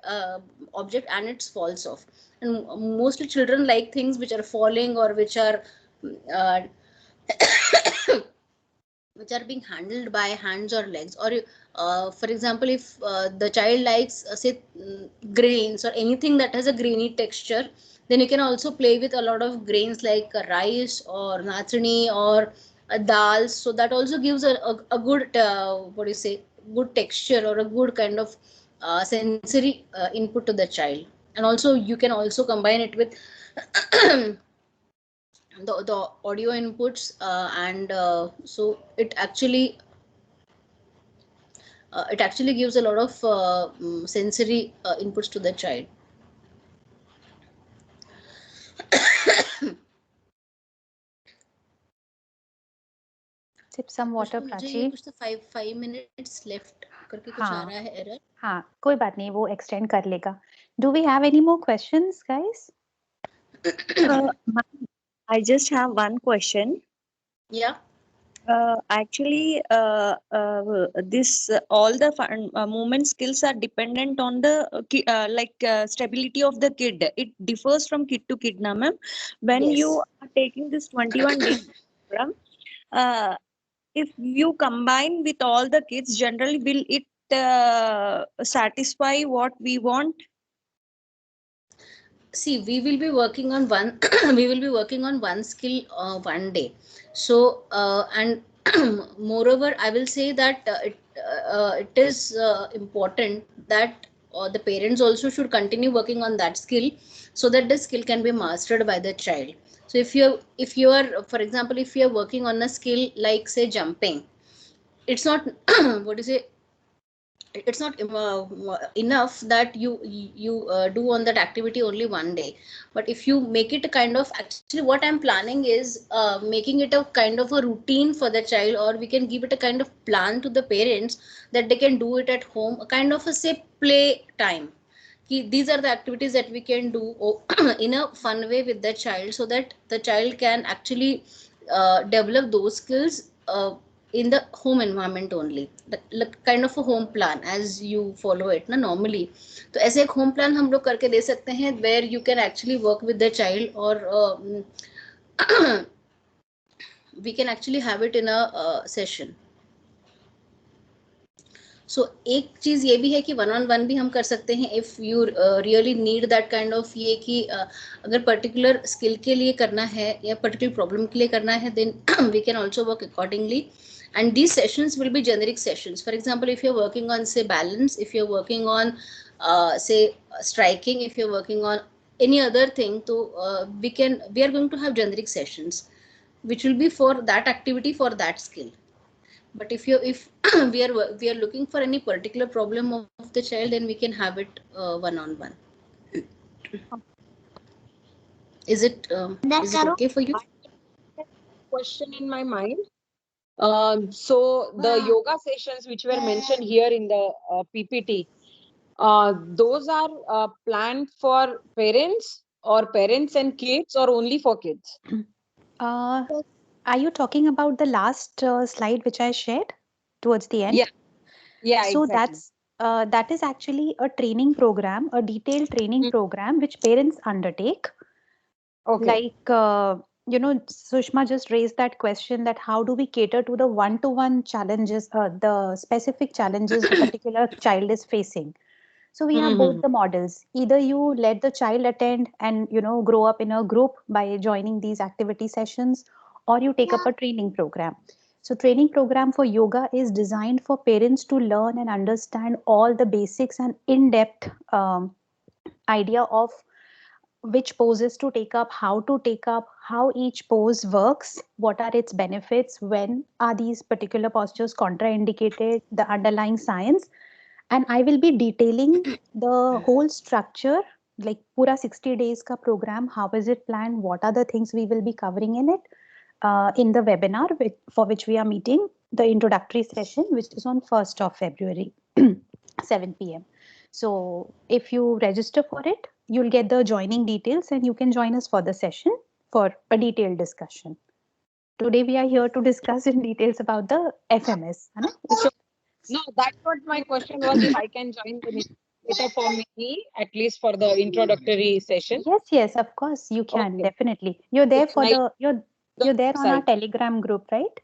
object and it falls off. And mostly children like things which are falling or which are uh, which are being handled by hands or legs. Or for example, if the child likes say grains or anything that has a grainy texture, then you can also play with a lot of grains like rice or natsuni or dals. So that also gives a good what do you say, good texture or a good kind of sensory input to the child. And also you can also combine it with the audio inputs, and so it actually gives a lot of sensory inputs to the child. Sip some water, मुझे ये Prachi. कुछ तो 5 minutes left करके कुछ आ हाँ रहा है error. हाँ, कोई बात नहीं, वो एक्सटेंड कर लेगा. Do we have any more questions, guys? Ma'am, I just have one question. Yeah. Actually, this all the movement skills are dependent on the stability of the kid. It differs from kid to kid, na ma'am. When Yes. you are taking this 21 days program, if you combine with all the kids, generally will it satisfy what we want? See, we will be working on one we will be working on one skill one day. So and moreover, I will say that it is important that the parents also should continue working on that skill, so that the skill can be mastered by the child. So if you are, for example, if you are working on a skill like say jumping, it's not what do you say, it's not enough that you do on that activity only one day. But if you make it a kind of, actually what I'm planning is making it a kind of a routine for the child, or we can give it a kind of plan to the parents that they can do it at home, a kind of a say play time. These are the activities that we can do in a fun way with the child, so that the child can actually develop those skills in the home environment only. Like kind of a home plan as you follow it na normally. तो ऐसे एक home plan हम लोग करके दे सकते हैं where you can actually work with the child, or we can actually have it in a session. सो एक चीज ये भी है कि 1-on-1 भी हम कर सकते हैं if you really need that kind of, ये कि अगर पर्टिकुलर स्किल के लिए करना है या पर्टिकुलर प्रॉब्लम के लिए करना है, then we can also work accordingly. And these sessions will be generic sessions. For example, if you're working on say balance, if you're working on say striking, if you're working on any other thing, so we are going to have generic sessions which will be for that activity, for that skill. But if we are looking for any particular problem of the child, then we can have it one-on-one. Is it okay for you? Question in my mind. So the yoga sessions which were mentioned here in the PPT, those are planned for parents or parents and kids, or only for kids? Are you talking about the last slide which I shared towards the end? Yeah, So exactly. that is actually a training program, a detailed training program which parents undertake. Okay. Like Sushma just raised that question, that how do we cater to the one-to-one challenges, the specific challenges a particular child is facing. So we have both the models. Either you let the child attend and grow up in a group by joining these activity sessions, or you take up a training program. So training program for yoga is designed for parents to learn and understand all the basics and in-depth idea of which poses to take up, how to take up, how each pose works, what are its benefits, when are these particular postures contraindicated, the underlying science. And I will be detailing the whole structure, like pura 60 days ka program, how is it planned, what are the things we will be covering in it, in the webinar for which we are meeting, the introductory session, which is on 1st of February, 7 p.m. So if you register for it, you'll get the joining details and you can join us for the session for a detailed discussion. Today we are here to discuss in details about the FMS. है ना? No, that's what my question was. If I can join the later for me, at least for the introductory session. Yes, of course you can. Okay. Definitely. You're there It's for nice. you're there on our Side. Telegram group, right?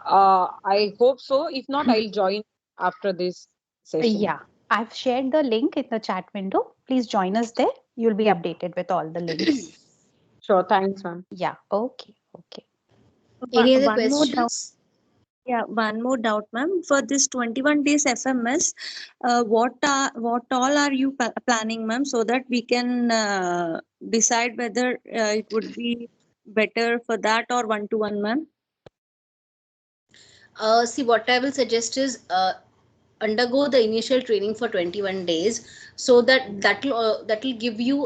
I hope so. If not, I'll join after this session. Yeah, I've shared the link in the chat window. Please join us there. You'll be updated with all the links. Sure. Thanks, ma'am. Yeah, okay. Any other One more doubt. questions? Yeah, one more doubt, ma'am. For this 21 days FMS, what all are you planning, ma'am, so that we can decide whether it would be better for that or one-to-one, ma'am? See, what I will suggest is undergo the initial training for 21 days, so that will give you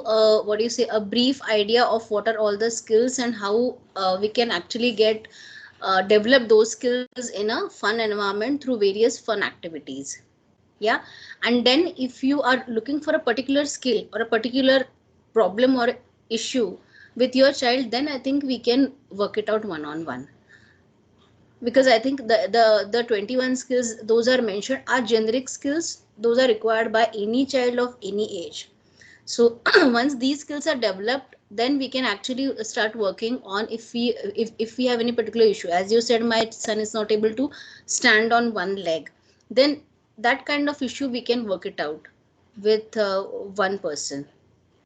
what do you say, a brief idea of what are all the skills and how we can actually get develop those skills in a fun environment through various fun activities. Yeah, and then if you are looking for a particular skill or a particular problem or issue with your child, then I think we can work it out one on one, because I think the 21 skills those are mentioned are generic skills. Those are required by any child of any age. So once these skills are developed, then we can actually start working on if we have any particular issue. As you said, my son is not able to stand on one leg, then that kind of issue we can work it out with one person.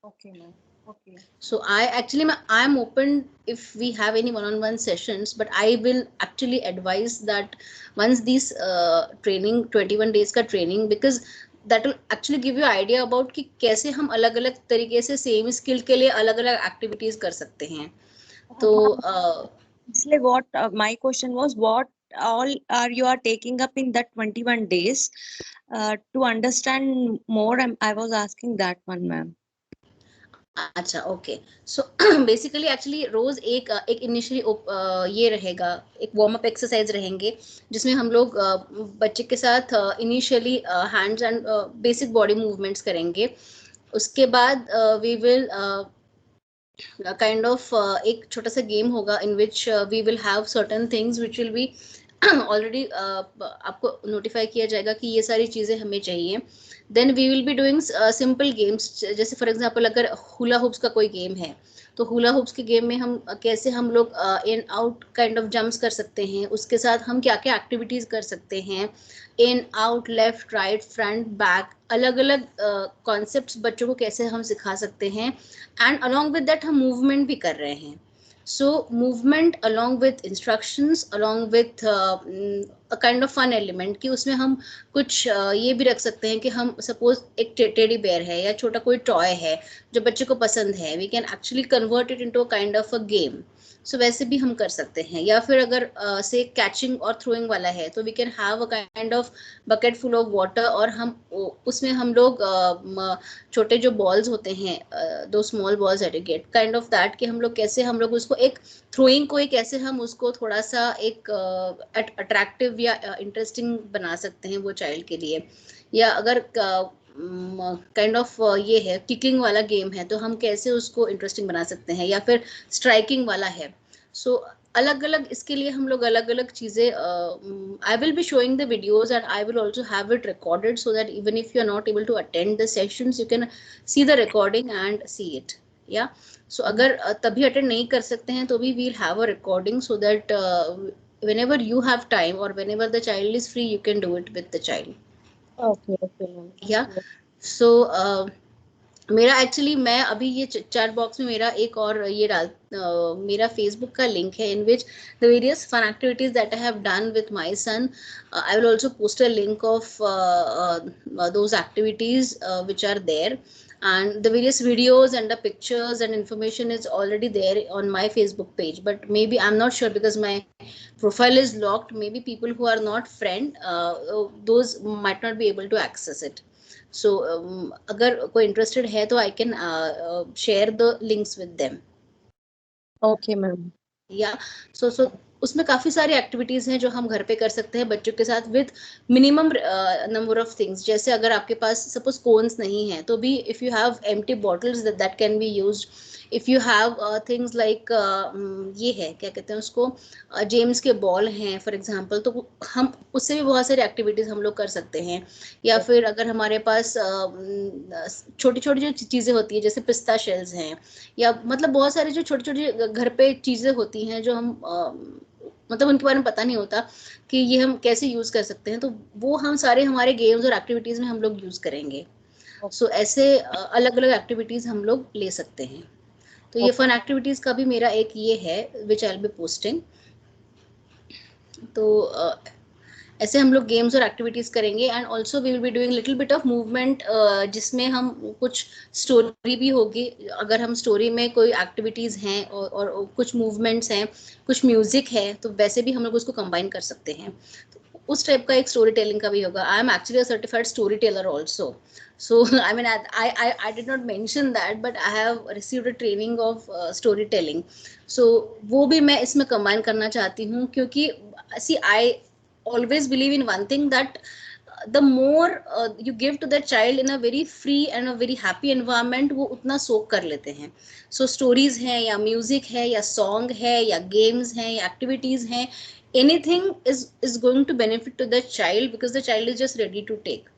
Okay, ma'am. Okay. So I'm open if we have any one-on-one sessions, but I will actually advise that once these training 21 days का training, because that will actually give you idea about कि कैसे हम अलग अलग तरीके से same skill के लिए अलग अलग एक्टिविटीज कर सकते हैं. तो Actually, what my question was, what all are you are taking up in that 21 days? To understand more, I was asking that one, ma'am. अच्छा, ओके. सो बेसिकली एक्चुअली रोज एक इनिशियली ये रहेगा, एक वार्म अप एक्सरसाइज रहेंगे जिसमें हम लोग बच्चे के साथ initially hands and basic body movements करेंगे. उसके बाद वी विल काइंड ऑफ एक छोटा सा गेम होगा in which we will have certain things which will be already आपको नोटिफाई किया जाएगा कि ये सारी चीज़ें हमें चाहिए. Then we will be doing simple games, जैसे फॉर एग्जांपल अगर हुला हुप्स का कोई गेम है, तो हुला हुप्स के गेम में हम कैसे हम लोग in out kind of jumps कर सकते हैं, उसके साथ हम क्या क्या एक्टिविटीज़ कर सकते हैं, in out left right front back, अलग अलग कॉन्सेप्ट्स बच्चों को कैसे हम सिखा सकते हैं. एंड अलॉन्ग विद दैट हम मूवमेंट भी कर रहे हैं. So movement along with instructions along with a kind of fun element कि उसमें हम कुछ ये भी रख सकते हैं कि हम सपोज एक टेडी बेयर है या छोटा कोई टॉय है जो बच्चे को पसंद है, we can actually convert it into a kind of a game. So वैसे भी हम कर सकते हैं. या फिर अगर से कैचिंग और थ्रोइंग वाला है तो we can have a kind of bucket full of water, और हम उसमें हम लोग छोटे जो बॉल्स होते हैं, दो small balls at get kind of that, कि हम लोग कैसे हम लोग उसको एक थ्रोइंग को कैसे हम उसको थोड़ा सा एक अट्रैक्टिव या इंटरेस्टिंग बना सकते हैं वो चाइल्ड के लिए. या अगर काइंड ऑफ ये है किकिंग वाला गेम है तो हम कैसे उसको इंटरेस्टिंग बना सकते हैं, या फिर स्ट्राइकिंग वाला है. सो अलग अलग इसके लिए हम लोग अलग अलग चीज़ें, I will be showing the videos and I will also have it recorded so that even if you are not able to attend the sessions you can see the recording and see it. या so अगर तभी attend नहीं कर सकते हैं तो भी we'll have a recording so that whenever you have time or whenever the child is free you can do it with the child. Okay, ma'am. Yeah. So मेरा एक्चुअली मैं अभी ये चैट बॉक्स में मेरा एक और ये मेरा फेसबुक का लिंक है in which the various fun activities that I have done with my son. I will also post a link of those activities which are there, and the various videos and the pictures and information is already there on my Facebook page, but maybe I'm not sure because my profile is locked. Maybe people who are not friend, those might not be able to access it. So अगर कोई interested है तो I can share the links with them. Okay ma'am. या सो उसमें काफ़ी सारी activities हैं जो हम घर पे कर सकते हैं बच्चों के साथ with minimum number of things. जैसे अगर आपके पास सपोज कोन्स नहीं है तो भी if you have empty bottles that can be used. If you have things like ये है क्या कहते हैं उसको, जेम्स के बॉल हैं फॉर एग्जांपल, तो हम उससे भी बहुत सारी एक्टिविटीज़ हम लोग कर सकते हैं. या फिर अगर हमारे पास छोटी छोटी जो चीज़ें होती हैं जैसे पिस्ता शेल्स हैं, या मतलब बहुत सारी जो छोटी छोटी घर पे चीज़ें होती हैं जो हम मतलब उनके बारे में पता नहीं होता कि ये हम कैसे यूज़ कर सकते हैं, तो वो हम सारे हमारे गेम्स और एक्टिविटीज़ में हम लोग यूज़ करेंगे. सो ऐसे अलग अलग एक्टिविटीज़ हम लोग ले सकते हैं. तो ये फन एक्टिविटीज़ का भी मेरा एक ये है which I will be posting. तो ऐसे हम लोग गेम्स और एक्टिविटीज करेंगे and also we will be doing little bit of movement, जिसमें हम कुछ स्टोरी भी होगी, अगर हम स्टोरी में कोई एक्टिविटीज हैं और कुछ मूवमेंट्स हैं, कुछ म्यूजिक है, तो वैसे भी हम लोग उसको कंबाइन कर सकते हैं। तो उस टाइप का एक स्टोरी टेलिंग का भी होगा। I am actually a certified story teller also, so I mean I did not mention that, but I have received a training of storytelling, so वो भी मैं इसमें combine करना चाहती हूँ, क्योंकि see I always believe in one thing, that the more you give to the child in a very free and a very happy environment, वो उतना सोख कर लेते हैं। so stories हैं या music है या song है या games हैं या activities हैं, anything is going to benefit to the child because the child is just ready to take।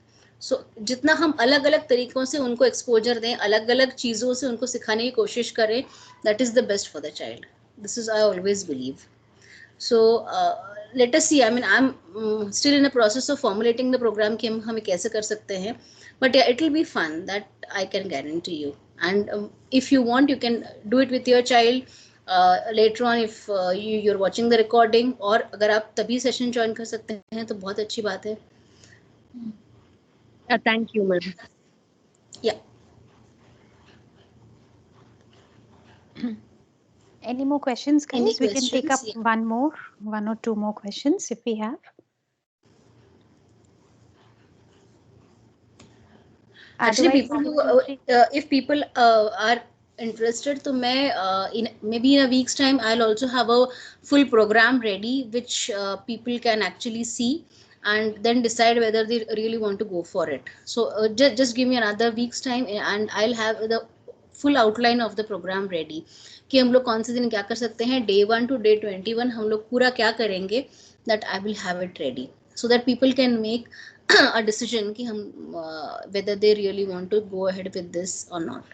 so जितना हम अलग अलग तरीकों से उनको एक्सपोजर दें, अलग अलग चीज़ों से उनको सिखाने की कोशिश करें, that is the best for the child. This is I always believe. So let us see. I mean I'm still in the process of formulating the program कि हम कैसे कर सकते हैं, but yeah, it will be fun, that I can guarantee you. And if you want, you can do it with your child later on if you're watching the recording, और अगर आप तभी सेशन ज्वाइन कर सकते हैं तो बहुत अच्छी बात है। Thank you, ma'am. Yeah. Any more questions, guys? Any We can take up questions? Yeah. one or two more questions if we have. Actually, Otherwise, people who, Manoj, if people are interested, तो मैं in maybe in a week's time I'll also have a full program ready, which people can actually see and then decide whether they really want to go for it. So just give me another week's time and I'll have the full outline of the program ready, कि हम लोग कौन से दिन क्या कर सकते हैं, day 1 to day 21 हम लोग पूरा क्या करेंगे, that I will have it ready so that people can make a decision कि हम whether they really want to go ahead with this or not.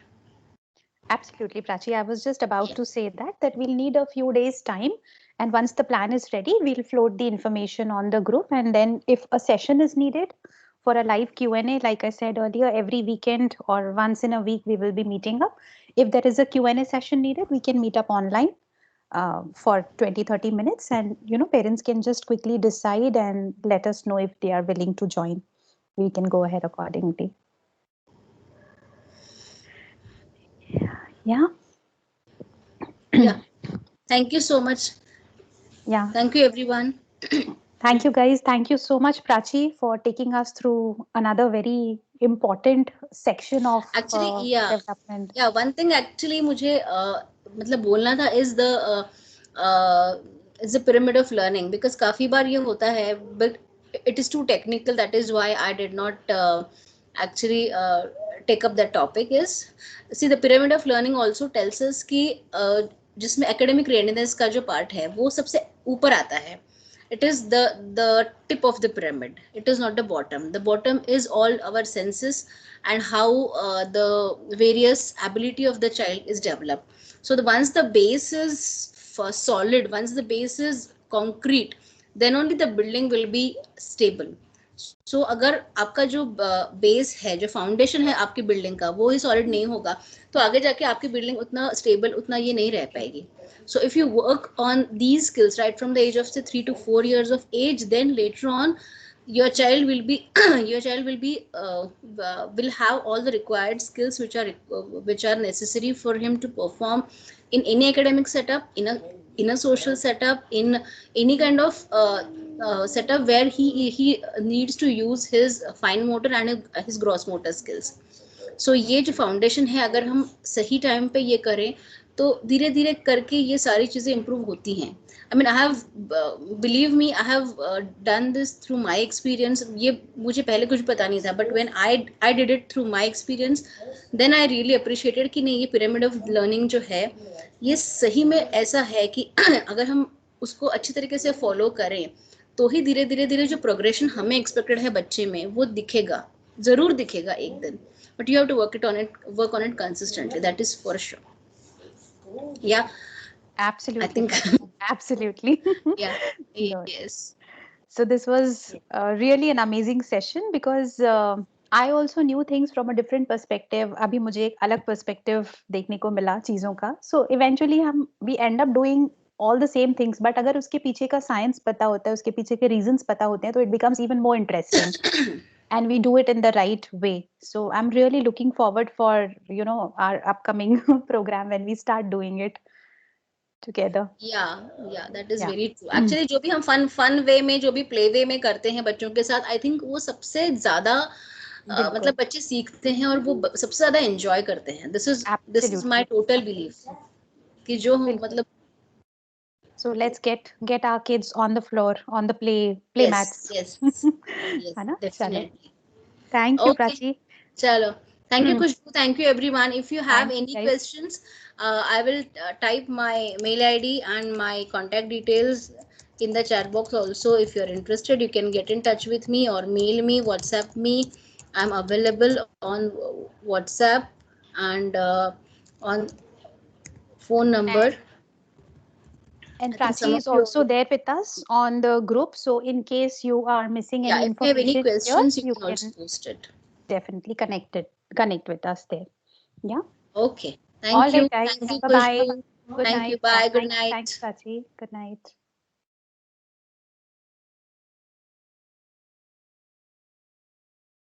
absolutely, Prachi. I was just about to say that we'll need a few days' time, and once the plan is ready, we'll float the information on the group, and then if a session is needed for a live Q&A, like I said earlier, every weekend or once in a week, we will be meeting up. If there is a Q&A session needed, we can meet up online for 20-30 minutes, and parents can just quickly decide and let us know if they are willing to join. We can go ahead accordingly. Yeah. Yeah. Thank you so much. Yeah. Thank you, everyone. Thank you, guys. Thank you so much, Prachi, for taking us through another very important section of Actually, yeah. development. Yeah, one thing actually मुझे मतलब बोलना था is the pyramid of learning, because काफी बार ये होता है, but it is too technical. That is why I did not actually take up that topic. Is see, the pyramid of learning also tells us कि जिसमें academic readiness का जो part है वो सबसे ऊपर आता है. It is the tip of the pyramid. It is not the bottom. The bottom is all our senses and how the various ability of the child is developed. So once the base is solid, once the base is concrete, then only the building will be stable. So अगर आपका जो base है, जो foundation है आपकी building का, वो ही solid नहीं होगा, तो आगे जाके आपकी बिल्डिंग उतना स्टेबल, उतना ये नहीं रह पाएगी. So if you work on these skills right from the age of say 3 to 4 years of age, then later on your child will be will have all the required skills which are necessary for him to perform in any academic setup, in a social setup, in any kind of setup where he needs to use his fine motor and his gross motor skills. So ये जो foundation है, अगर हम सही time पे ये करें तो धीरे धीरे करके ये सारी चीजें इम्प्रूव होती हैं. I mean, I have believe me, I have done this through my experience. ये मुझे पहले कुछ पता नहीं था, but when I did it through my experience, then I really appreciated कि नहीं, ये pyramid of learning जो है ये सही में ऐसा है कि अगर हम उसको अच्छी तरीके से फॉलो करें तो ही धीरे धीरे धीरे जो प्रोग्रेशन हमें एक्सपेक्टेड है बच्चे में वो दिखेगा, जरूर दिखेगा एक दिन. But you have to work on it consistently. That is for sure. Yeah. Absolutely. I think. Absolutely. Yeah. Good. Yes. So this was really an amazing session because I also knew things from a different perspective. अभी मुझे एक अलग perspective देखने को मिला चीजों का. So eventually we end up doing all the same things, but अगर उसके पीछे का science पता होता है, उसके पीछे के reasons पता होते हैं, तो it becomes even more interesting. And we do it in the right way. So I'm really looking forward for, you know, our upcoming program when we start doing it together. yeah, that is Yeah. very true. Actually जो भी हम fun way में, जो भी play way में करते हैं बच्चों के साथ, I think वो सबसे ज्यादा बिल्कुल. मतलब बच्चे सीखते हैं और वो सबसे ज्यादा enjoy करते हैं. This is my Absolutely. total belief कि जो हम बिल्कुल. मतलब So let's get our kids on the floor, on the play yes, mats. yes, yes, है ना? चलो. definitely. Thank you, Okay. Prachi. Chalo. Thank you, Khushbu. Thank you, everyone. If you have Thank you, any guys. questions, I will type my mail ID and my contact details in the chat box also. If you're interested, you can get in touch with me or mail me, WhatsApp me. I'm available on WhatsApp and on phone number. And I think some Prachi of is you also there with us on the group. So in case you are missing yeah, any if you have any information here, questions, you you can also can post it. definitely connect with us there. Yeah. Okay. All Thank you. right, guys. Thank you, Bye-bye. Khushbu. Good Thank night. you. Bye. Good Thanks, night. Prachi. Good night.